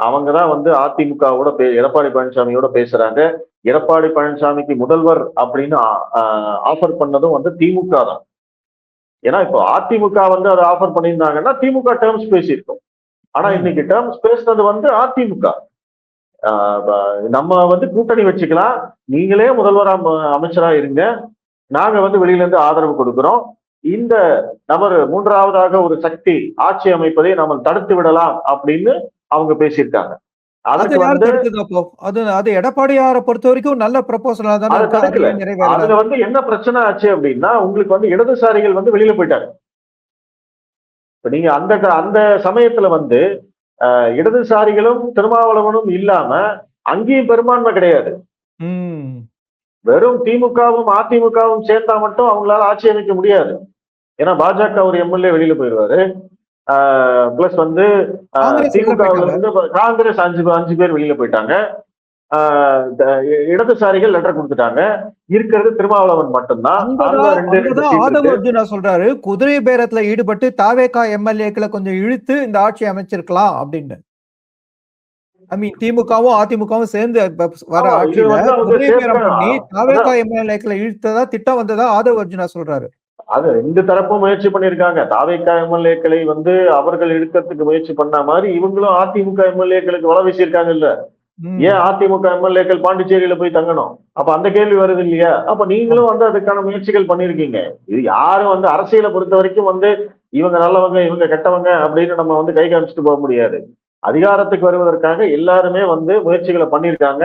அவங்கதான் வந்து அதிமுகவோட எடப்பாடி பழனிசாமியோட பேசுறாங்க. எடப்பாடி பழனிசாமிக்கு முதல்வர் அப்படின்னு ஆஃபர் பண்ணதும் வந்து திமுக தான். ஏன்னா இப்போ அதிமுக வந்து அதை ஆஃபர் பண்ணியிருந்தாங்கன்னா திமுக டேர்ம்ஸ் பேசியிருக்கோம். ஆனா இன்னைக்கு டேர்ம்ஸ் பேசுனது வந்து அதிமுக. நம்ம வந்து கூட்டணி வச்சுக்கலாம், நீங்களே முதல்வரா அமைச்சரா இருங்க, நாங்க வந்து வெளியில இருந்து ஆதரவு கொடுக்கிறோம், இந்த நபர் மூன்றாவதாக ஒரு சக்தி ஆட்சி அமைப்பதை நம்ம தடுத்து விடலாம் அப்படின்னு அவங்க பேசியிருக்காங்க. அதுக்கு வந்து அது எடப்பாடியாரை பொறுத்த வரைக்கும் நல்ல ப்ரொபோசலா தான் இருக்கு. அதுல வந்து என்ன பிரச்சனை ஆச்சு அப்படின்னா, உங்களுக்கு வந்து இடதுசாரிகள் வந்து வெளியில போயிட்டாங்க. இப்ப நீங்க அந்த சமயத்துல வந்து இடதுசாரிகளும் திருமாவளவனும் இல்லாம அங்கேயும் பெரும்பான்மை கிடையாது. வெறும் திமுகவும் அதிமுகவும் சேர்ந்தா மட்டும் அவங்களால ஆட்சி அமைக்க முடியாது. ஏன்னா பாஜக ஒரு எம்எல்ஏ வெளியில போயிடுவாரு, பிளஸ் வந்து காங்கிரஸ் வெளில திமுகவுல போயிட்டாங்க. இருந்து காங்கிரஸ் அஞ்சு பேர் வெளியில போயிட்டாங்க. இடதுசாரிகள் லெட்டர் கொடுத்துட்டாங்க. இருக்கிறது திருமாவளவன் மட்டும்தான். அங்க ரெண்டு அங்கதான் சீட் ஆதவ இருக்கு. அர்ஜுனா சொல்றாரு, குதிரை பேரத்துல ஈடுபட்டு தாவேகா எம்எல்ஏக்களை கொஞ்சம் இழுத்து இந்த ஆட்சி அமைச்சிருக்கலாம் அப்படின்னு. ஐ மீன் திமுகவும் அதிமுகவும் சேர்ந்து வர ஆமா, இது ஆட்சியில வந்து அவங்க குதிரை பேரம் பண்ணி சேர்க்க தாவேகா எம்எல்ஏக்களை இழுத்ததா திட்டம் வந்ததா ஆதவ அர்ஜுனா சொல்றாரு. அது ரெண்டு தரப்பும் முயற்சி பண்ணிருக்காங்க. தாவேகா எம்எல்ஏக்களை வந்து அவர்கள் இழுக்கிறதுக்கு முயற்சி பண்ண மாதிரி இவங்களும் அதிமுக எம்எல்ஏக்களுக்கு வலை வீசியிருக்காங்க இல்ல. ஏன் அதிமுக எம்எல்ஏக்கள் பாண்டிச்சேரியில போய் தங்கணும்? அப்ப அந்த கேள்வி வருது இல்லையா? அப்ப நீங்களும் வந்து அதுக்கான முயற்சிகள் பண்ணிருக்கீங்க. இது யாரும் வந்து அரசியலை பொறுத்த வரைக்கும் வந்து இவங்க நல்லவங்க இவங்க கெட்டவங்க அப்படின்னு நம்ம வந்து கை காமிச்சிட்டு போக முடியாது. அதிகாரத்துக்கு வருவதற்காக எல்லாருமே வந்து முயற்சிகளை பண்ணியிருக்காங்க.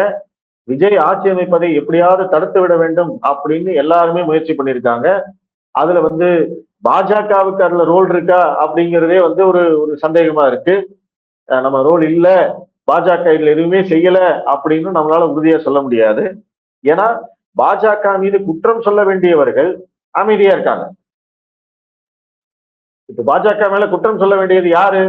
விஜய் ஆட்சி அமைப்பதை எப்படியாவது தடுத்து விட வேண்டும் அப்படின்னு எல்லாருமே முயற்சி பண்ணியிருக்காங்க. அதுல வந்து பாஜகவுக்கு அதுல ரோல் இருக்கா அப்படிங்கிறதே வந்து ஒரு ஒரு சந்தேகமா இருக்கு. நம்ம ரோல் இல்ல, பாஜக இதுல எதுவுமே செய்யல அப்படின்னு நம்மளால உறுதியா சொல்ல முடியாது. ஏன்னா பாஜக மீது குற்றம் சொல்ல வேண்டியவர்கள் அமைதியா இருக்காங்க. இப்ப பாஜக மேல குற்றம் சொல்ல வேண்டியது யாரு?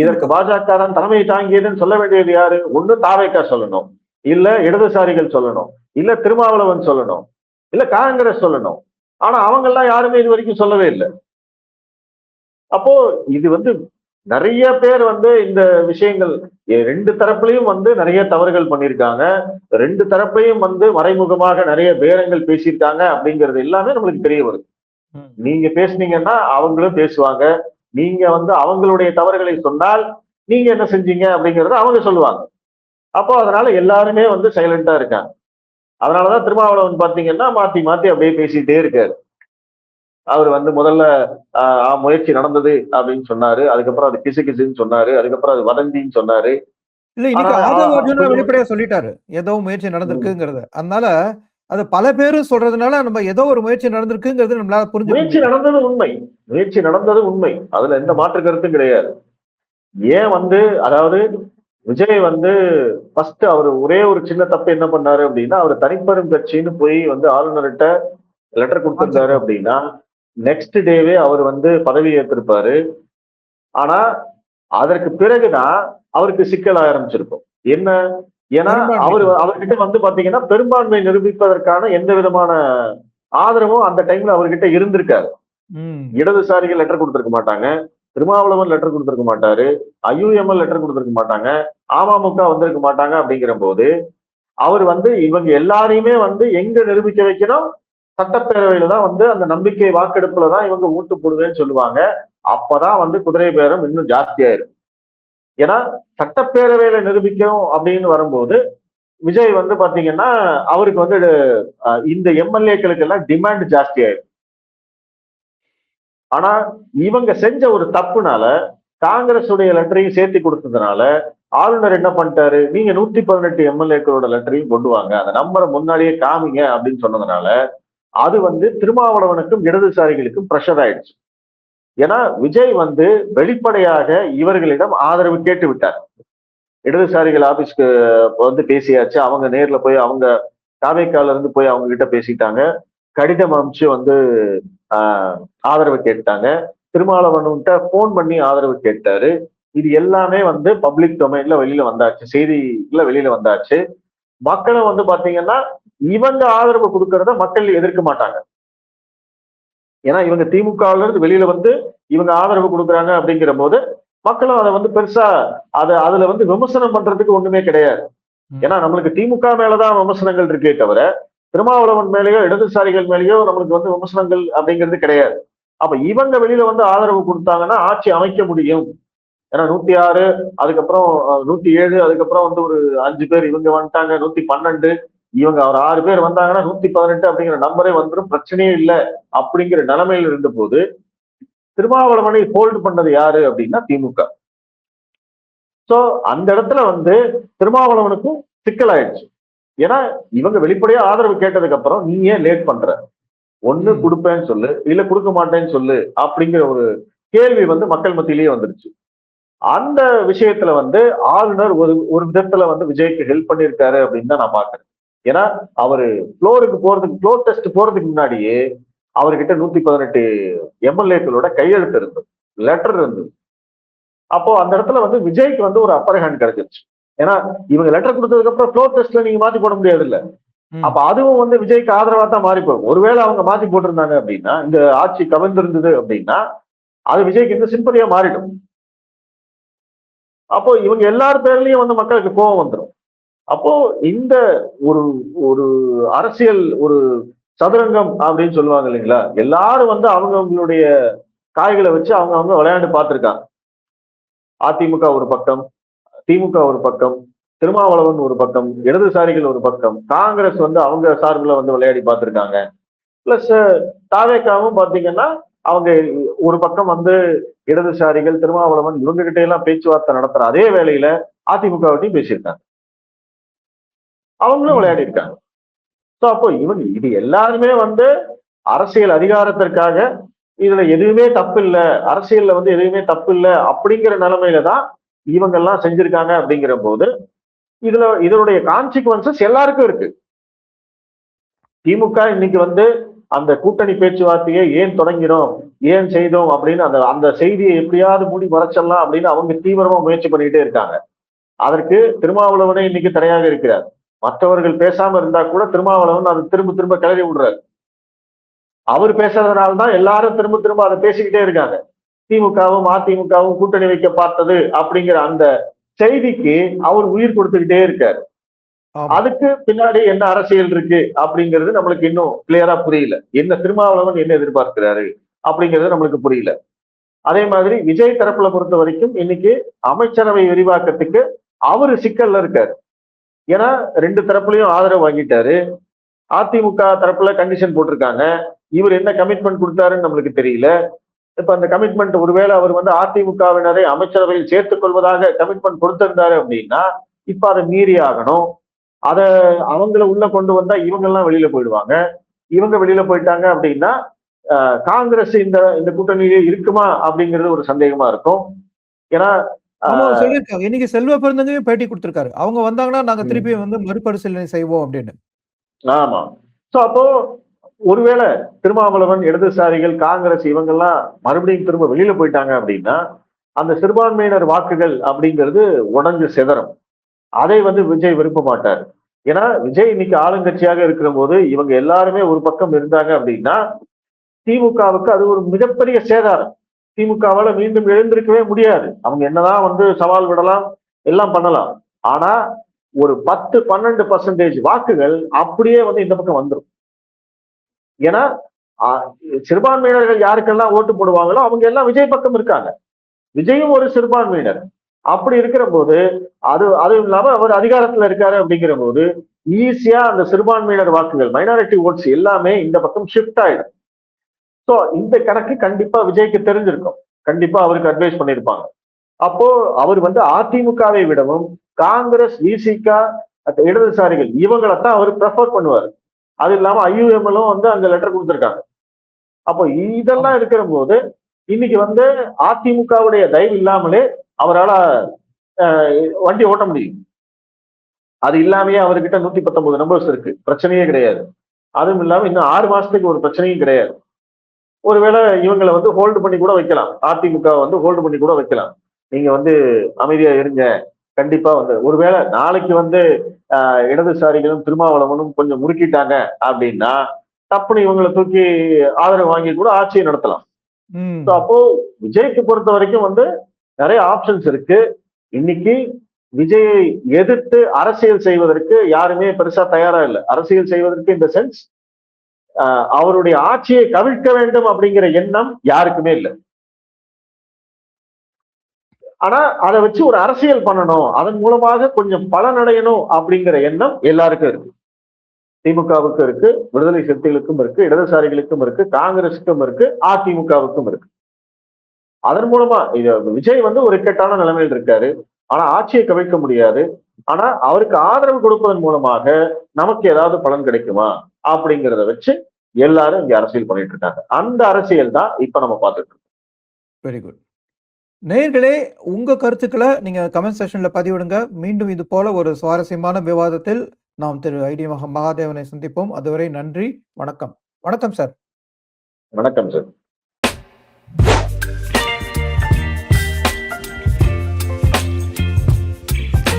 இதற்கு பாஜக தான் தலைமை தாங்கியதுன்னு சொல்ல வேண்டியது யாரு? ஒண்ணு தாவேகா சொல்லணும், இல்ல இடதுசாரிகள் சொல்லணும், இல்ல திருமாவளவன் சொல்லணும், இல்ல காங்கிரஸ் சொல்லணும். ஆனா அவங்க எல்லாம் யாருமே இது வரைக்கும் சொல்லவே இல்லை. அப்போ இது வந்து நிறைய பேர் வந்து இந்த விஷயங்கள் ரெண்டு தரப்புலையும் வந்து நிறைய தவறுகள் பண்ணியிருக்காங்க. ரெண்டு தரப்பையும் வந்து மறைமுகமாக நிறைய பேரங்கள் பேசியிருக்காங்க அப்படிங்கிறது எல்லாமே நம்மளுக்கு தெரிய வருது. நீங்க பேசுனீங்கன்னா அவங்களும் பேசுவாங்க. நீங்க வந்து அவங்களுடைய தவறுகளை சொன்னால் நீங்க என்ன செஞ்சீங்க அப்படிங்கறத அவங்க சொல்லுவாங்க. அப்போ அதனால எல்லாருமே வந்து சைலண்டா இருக்காங்க. அதனாலதான் திருமாவளவன் பாத்தீங்கன்னா மாத்தி மாத்தி அப்படியே பேசிட்டே இருக்காரு. அவர் வந்து முதல்ல முயற்சி நடந்தது அப்படின்னு சொன்னாரு. அதுக்கப்புறம் அது கிசு கிசுன்னு சொன்னாரு. அதுக்கப்புறம் அது வதந்தின்னு சொன்னாரு. இல்ல ஆனா இன்னைக்கு ஆதவ அர்ஜுனா கொஞ்சம் வெளிப்படையா சொல்லிட்டாரு ஏதோ முயற்சி ம், நடந்திருக்குங்கிறத. அதனால அது பல பேரும் சொல்றதுனால நம்ம ஏதோ ஒரு முயற்சி நடந்திருக்குங்கிறது நம்மளால புரிஞ்சுக்க முயற்சி முடியுது. நடந்தது உண்மை. முயற்சி நடந்தது உண்மை. அதுல எந்த மாற்று கருத்தும் கிடையாது. ஏன் வந்து அதாவது விஜய் வந்து ஃபர்ஸ்ட் அவர் ஒரே ஒரு சின்ன தப்பு என்ன பண்ணாரு அப்படின்னா, அவர் தனிப்பெரும் கட்சின்னு போய் வந்து ஆளுநர்கிட்ட லெட்டர் கொடுத்திருந்தாரு காமிச்சிருக்காரு. அப்படின்னா, நெக்ஸ்ட் டேவே அவர் வந்து பதவி ஏற்றிருப்பாரு. ஆனா அதற்கு பிறகுதான் அவருக்கு சிக்கல் ஆரம்பிச்சிருக்கும். என்ன? ஏன்னா பெரும்பான்மை கருத்து. அவர்கிட்ட வந்து பாத்தீங்கன்னா பெரும்பான்மை நிரூபிப்பதற்கான எந்த விதமான ஆதரவும் அந்த டைம்ல அவர்கிட்ட இருந்திருக்காது. ம். இடதுசாரிகள் லெட்டர் கொடுத்திருக்க மாட்டாங்க. திருமாவளவன் லெட்டர் கொடுத்திருக்க மாட்டாரு. ஐயுஎம்எல் லெட்டர் கொடுத்திருக்க மாட்டாங்க. அமமுக வந்திருக்க மாட்டாங்க அப்படிங்கிற போது அவர் வந்து இவங்க எல்லாரையுமே வந்து எங்க நிரூபிக்க வைக்கணும்? சட்டப்பேரவையில தான் வந்து அந்த நம்பிக்கை வாக்கெடுப்புல தான் இவங்க ஓட்டு போடுவேன்னு சொல்லுவாங்க. அப்பதான் வந்து குதிரை பேரம் இன்னும் ஜாஸ்தியாயிரும். ஏன்னா சட்டப்பேரவையில நிரூபிக்கணும் அப்படின்னு வரும்போது விஜய் வந்து பாத்தீங்கன்னா அவருக்கு வந்து இந்த எம்எல்ஏக்களுக்கு எல்லாம் டிமாண்ட் ஜாஸ்தி ஆயிடும். ஆனா இவங்க செஞ்ச ஒரு தப்புனால காங்கிரஸ் உடைய லெட்டரையும் சேர்த்து கொடுத்ததுனால ஆளுநர் என்ன பண்ணிட்டாரு? நீங்க 118 எம்எல்ஏக்களோட லெட்டரையும் கொண்டு வாங்க, அந்த நம்பரை முன்னாடியே காமிங்க அப்படின்னு சொன்னதுனால அது வந்து திருமாவளவனுக்கும் இடதுசாரிகளுக்கும் பிரஷர் ஆயிடுச்சு. ஏன்னா விஜய் வந்து வெளிப்படையாக இவர்களிடம் ஆதரவு கேட்டு விட்டார். இடதுசாரிகள் ஆபீஸ்க்கு வந்து பேசியாச்சு. அவங்க நேர்ல போய் அவங்க தாவேக்கால இருந்து போய் அவங்க கிட்ட பேசிட்டாங்க. கடிதம் அனுப்பிச்சு வந்து ஆதரவு கேட்டாங்க. திருமாவளவன்கிட்ட போன் பண்ணி ஆதரவு கேட்டாரு. இது எல்லாமே வந்து பப்ளிக் டொமைன்ல வெளியில வந்தாச்சு, செய்தில வெளியில வந்தாச்சு. மக்களும் வந்து பாத்தீங்கன்னா இவங்க ஆதரவு கொடுக்கறத மக்கள் எதிர்க்க மாட்டாங்க. ஏன்னா இவங்க திமுகவுல இருந்து வெளியில வந்து இவங்க ஆதரவு கொடுக்குறாங்க அப்படிங்கிற போது மக்களும் அதை வந்து பெருசா அதுல வந்து விமர்சனம் பண்றதுக்கு ஒண்ணுமே கிடையாது. ஏன்னா நம்மளுக்கு திமுக மேலதான் விமர்சனங்கள் இருக்கே தவிர திருமாவளவன் மேலேயோ இடதுசாரிகள் மேலேயோ நம்மளுக்கு வந்து விமர்சனங்கள் அப்படிங்கிறது கிடையாது. அப்ப இவங்க வெளியில வந்து ஆதரவு கொடுத்தாங்கன்னா ஆட்சி அமைக்க முடியும். ஏன்னா 106 அதுக்கப்புறம் 107 அதுக்கப்புறம் வந்து ஒரு 5 பேர் இவங்க வந்துட்டாங்க, 112 இவங்க ஒரு 6 பேர் வந்தாங்கன்னா 118 அப்படிங்கிற நம்பரே வந்துடும், பிரச்சனையே இல்லை அப்படிங்கிற நிலைமையில இருந்த போது திருமாவளவனை ஹோல்டு பண்ணது யாரு அப்படின்னா திமுக. சோ அந்த இடத்துல வந்து திருமாவளவனுக்கும் சிக்கல் ஆயிடுச்சு. ஏன்னா இவங்க வெளிப்படையா ஆதரவு கேட்டதுக்கு அப்புறம் நீ ஏன் லேட் பண்ற? ஒண்ணு கொடுப்பேன்னு சொல்லு, இல்ல கொடுக்க மாட்டேன்னு சொல்லு அப்படிங்கிற ஒரு கேள்வி வந்து மக்கள் மத்தியிலேயே வந்துருச்சு. அந்த விஷயத்துல வந்து ஆளுநர் ஒரு விதத்துல வந்து விஜய்க்கு ஹெல்ப் பண்ணியிருக்காரு அப்படின்னு தான் நான் பாக்குறேன். ஏன்னா அவரு ஃப்ளோர் டெஸ்ட் போறதுக்கு முன்னாடியே அவர்கிட்ட 118 எம்எல்ஏக்களோட கையெழுத்து இருந்தது, லெட்டர் இருந்தது. அப்போ அந்த இடத்துல வந்து விஜய்க்கு வந்து ஒரு அப்பர் ஹேண்ட் கிடைச்சிருச்சு. ஏன்னா இவங்க லெட்டர் கொடுத்ததுக்கு அப்புறம் ஃப்ளோர் டெஸ்ட்ல நீங்க மாத்தி போட முடியாது இல்ல. அப்ப அதுவும் வந்து விஜய்க்கு ஆதரவா தான் மாறி போகும். ஒருவேளை அவங்க மாத்தி போட்டிருந்தாங்க அப்படின்னா, இந்த ஆட்சி கவிழ்ந்திருந்தது அப்படின்னா அது விஜய்க்கு இந்த சிம்பதியா மாறிடும். அப்போ இவங்க எல்லார் பேர்லயும் வந்து மக்களுக்கு கோபம் வந்துடும். அப்போ இந்த ஒரு ஒரு அரசியல் ஒரு சதுரங்கம் அப்படின்னு சொல்லுவாங்க இல்லைங்களா, எல்லாரும் வந்து அவங்களுடைய காய்களை வச்சு அவங்க விளையாண்டு பார்த்திருக்காங்க. அதிமுக ஒரு பக்கம், திமுக ஒரு பக்கம், திருமாவளவன் ஒரு பக்கம், இடதுசாரிகள் ஒரு பக்கம், காங்கிரஸ் வந்து அவங்க சார்பில் வந்து விளையாடி பார்த்திருக்காங்க. பிளஸ் தாவேக்காவும் பாத்தீங்கன்னா அவங்க ஒரு பக்கம் வந்து இடதுசாரிகள் திருமாவளவன் இவங்க கிட்ட எல்லாம் பேச்சுவார்த்தை நடத்துற அதே வேளையில அதிமுகவையும் பேசியிருக்காங்க, அவங்களும் விளையாடி இருக்காங்க. ஸோ அப்போ இவங்க இது எல்லாருமே வந்து அரசியல் அதிகாரத்திற்காக இதுல எதுவுமே தப்பு இல்லை, அரசியல்ல வந்து எதுவுமே தப்பு இல்லை அப்படிங்கிற நிலைமையில தான் இவங்க எல்லாம் செஞ்சிருக்காங்க. அப்படிங்கிற போது இதனுடைய கான்சிக்வன்சஸ் எல்லாருக்கும் இருக்கு. திமுக இன்னைக்கு வந்து அந்த கூட்டணி பேச்சுவார்த்தையை ஏன் தொடங்கினோம், ஏன் செய்தோம் அப்படின்னு அந்த அந்த செய்தியை எப்படியாவது மூடி மறைச்சிடலாம் அப்படின்னு அவங்க தீவிரமா முயற்சி பண்ணிக்கிட்டே இருக்காங்க. அதற்கு திருமாவளவனே இன்னைக்கு தடையாக இருக்கிறார். மற்றவர்கள் பேசாம இருந்தா கூட திருமாவளவன் அதை திரும்ப திரும்ப கிளறி விடுறாரு. அவர் பேசுறதுனால்தான் எல்லாரும் திரும்ப திரும்ப அதை பேசிக்கிட்டே இருக்காங்க. திமுகவும் அதிமுகவும் கூட்டணி வைக்க பார்த்தது அப்படிங்கிற அந்த செய்திக்கு அவர் உயிர் கொடுத்துக்கிட்டே இருக்காரு. அதுக்கு பின்னாடி என்ன அரசியல் இருக்கு அப்படிங்கிறது நம்மளுக்கு இன்னும் கிளியரா புரியல. என்ன திருமாவளவன் என்ன எதிர்பார்க்கிறாரு அப்படிங்கிறது நம்மளுக்கு புரியல. அதே மாதிரி விஜய் தரப்புல பொறுத்த வரைக்கும் இன்னைக்கு அமைச்சரவை விரிவாக்கத்துக்கு அவரு சிக்கல்ல இருக்காரு. ஏன்னா 2 தரப்புலையும் ஆதரவு வாங்கிட்டாரு. அதிமுக தரப்புல கண்டிஷன் போட்டிருக்காங்க. இவர் என்ன கமிட்மெண்ட் கொடுத்தாருன்னு நம்மளுக்கு தெரியல. இப்ப அந்த கமிட்மெண்ட் ஒருவேளை அவர் வந்து அதிமுகவினரை அமைச்சரவையில் சேர்த்துக் கொள்வதாக கமிட்மெண்ட் கொடுத்திருந்தாரு அப்படின்னா இப்ப அதை மீறி ஆகணும். அத அவங்கள உள்ள கொண்டு வந்தா இவங்க எல்லாம் வெளியில போயிடுவாங்க. இவங்க வெளியில போயிட்டாங்க அப்படின்னா காங்கிரஸ் இந்த இந்த கூட்டணியிலே இருக்குமா அப்படிங்கிறது ஒரு சந்தேகமா இருக்கும். ஏன்னா சொல்லியிருக்காங்க, இன்னைக்கு செல்வ பெருந்தகையும் பேட்டி கொடுத்திருக்காரு, அவங்க வந்தாங்கன்னா நாங்க திருப்பி வந்து மறுபரிசீலனை செய்வோம் அப்படின்னு. ஆமா. சோ அப்போ ஒருவேளை திருமாவளவன், இடதுசாரிகள், காங்கிரஸ் இவங்கெல்லாம் மறுபடியும் திரும்ப வெளியில போயிட்டாங்க அப்படின்னா அந்த சிறுபான்மையினர் வாக்குகள் அப்படிங்கிறது உடஞ்சு சிதறும். அதை வந்து விஜய் விரும்ப மாட்டார். ஏன்னா விஜய் இன்னைக்கு ஆளுங்கட்சியாக இருக்கிற போது இவங்க எல்லாருமே ஒரு பக்கம் இருந்தாங்க அப்படின்னா திமுகவுக்கு அது ஒரு மிகப்பெரிய சேதாரம். திமுகவால மீண்டும் எழுந்திருக்கவே முடியாது. அவங்க என்னதான் வந்து சவால் விடலாம், எல்லாம் பண்ணலாம். ஆனா ஒரு 10-12% வாக்குகள் அப்படியே வந்து இந்த பக்கம் வந்துடும். ஏன்னா சிறுபான்மையினர்கள் யாருக்கெல்லாம் ஓட்டு போடுவாங்களோ அவங்க எல்லாம் விஜய் பக்கம் இருக்காங்க. விஜயும் ஒரு சிறுபான்மையினர். அப்படி இருக்கிற போது அதுவும் இல்லாம அவர் அதிகாரத்துல இருக்காரு அப்படிங்கிற போது ஈஸியா அந்த சிறுபான்மையினர் வாக்குகள், மைனாரிட்டி ஓட்ஸ் எல்லாமே இந்த பக்கம் ஷிஃப்ட் ஆயிடும். சோ இந்த கணக்கு கண்டிப்பா விஜய்க்கு தெரிஞ்சிருக்கும். கண்டிப்பா அவருக்கு அட்வைஸ் பண்ணிருப்பாங்க. அப்போ அவர் வந்து அதிமுகவை விடவும் காங்கிரஸ், விசிக, இடதுசாரிகள் இவங்களைத்தான் அவர் ப்ரெஃபர் பண்ணுவார். அது இல்லாம ஐயுஎம்எலும் வந்து அங்க லெட்டர் கொடுத்திருக்காங்க. அப்போ இதெல்லாம் இருக்கிற போது இன்னைக்கு வந்து அதிமுகவுடைய தயவு இல்லாமலே அவரால் வண்டி ஓட்ட முடியும். அது இல்லாமயே அவர்கிட்ட 119 நம்பர்ஸ் இருக்கு, பிரச்சனையே கிடையாது. அதுவும் இல்லாம இன்னும் 6 மாசத்துக்கு ஒரு பிரச்சனையும் கிடையாது. ஒருவேளை இவங்களை வந்து ஹோல்டு பண்ணி கூட வைக்கலாம், அதிமுக வந்து ஹோல்டு பண்ணி கூட வைக்கலாம். நீங்க வந்து அமைதியா இருங்க, கண்டிப்பா வந்து ஒருவேளை நாளைக்கு வந்து இடதுசாரிகளும் திருமாவளவனும் கொஞ்சம் முறுக்கிட்டாங்க அப்படின்னா தப்புன்னு இவங்களை தூக்கி ஆதரவு வாங்கி கூட ஆட்சியை நடத்தலாம். அப்போ விஜய்க்கு பொறுத்த வரைக்கும் வந்து நிறைய ஆப்ஷன்ஸ் இருக்கு. இன்னைக்கு விஜயை எதிர்த்து அரசியல் செய்வதற்கு யாருமே பெருசா தயாரா இல்லை. அரசியல் செய்வதற்கு இந்த சென்ஸ் அவருடைய ஆட்சியை கவிழ்க்க வேண்டும் அப்படிங்கிற எண்ணம் யாருக்குமே இல்லை. ஆனா அதை வச்சு ஒரு அரசியல் பண்ணணும், அதன் மூலமாக கொஞ்சம் பலனடையணும் அப்படிங்கிற எண்ணம் எல்லாருக்கும் இருக்கு. திமுகவுக்கும் இருக்கு, விடுதலை சிறுத்தைகளுக்கும் இருக்கு, இடதுசாரிகளுக்கும் இருக்கு, காங்கிரஸுக்கும் இருக்கு, அதிமுகவுக்கும் இருக்கு. அதன் மூலமா விஜய் வந்து ஒரு இக்கட்டான நிலைமையில் இருக்காரு. ஆனா ஆட்சியை கவிழ்க்க முடியாது. ஆனா அவருக்கு ஆதரவு கொடுப்பதன் மூலமாக நமக்கு ஏதாவது பலன் கிடைக்குமா அப்படிங்கிறத வச்சு எல்லாரும் இங்க அரசியல் பண்ணிட்டு இருக்காங்க. அந்த அரசியல் தான் இப்ப நம்ம பார்த்துட்டு இருக்கோம். Very good. நேயர்களே, உங்க கருத்துக்களை நீங்க கமெண்ட் செக்ஷன்ல பதிவிடுங்க. மீண்டும் இது போல ஒரு சுவாரஸ்யமான விவாதத்தில் நாம் திரு ஐடி மகாதேவனை சந்திப்போம். அதுவரை நன்றி, வணக்கம். வணக்கம் சார். வணக்கம் சார்.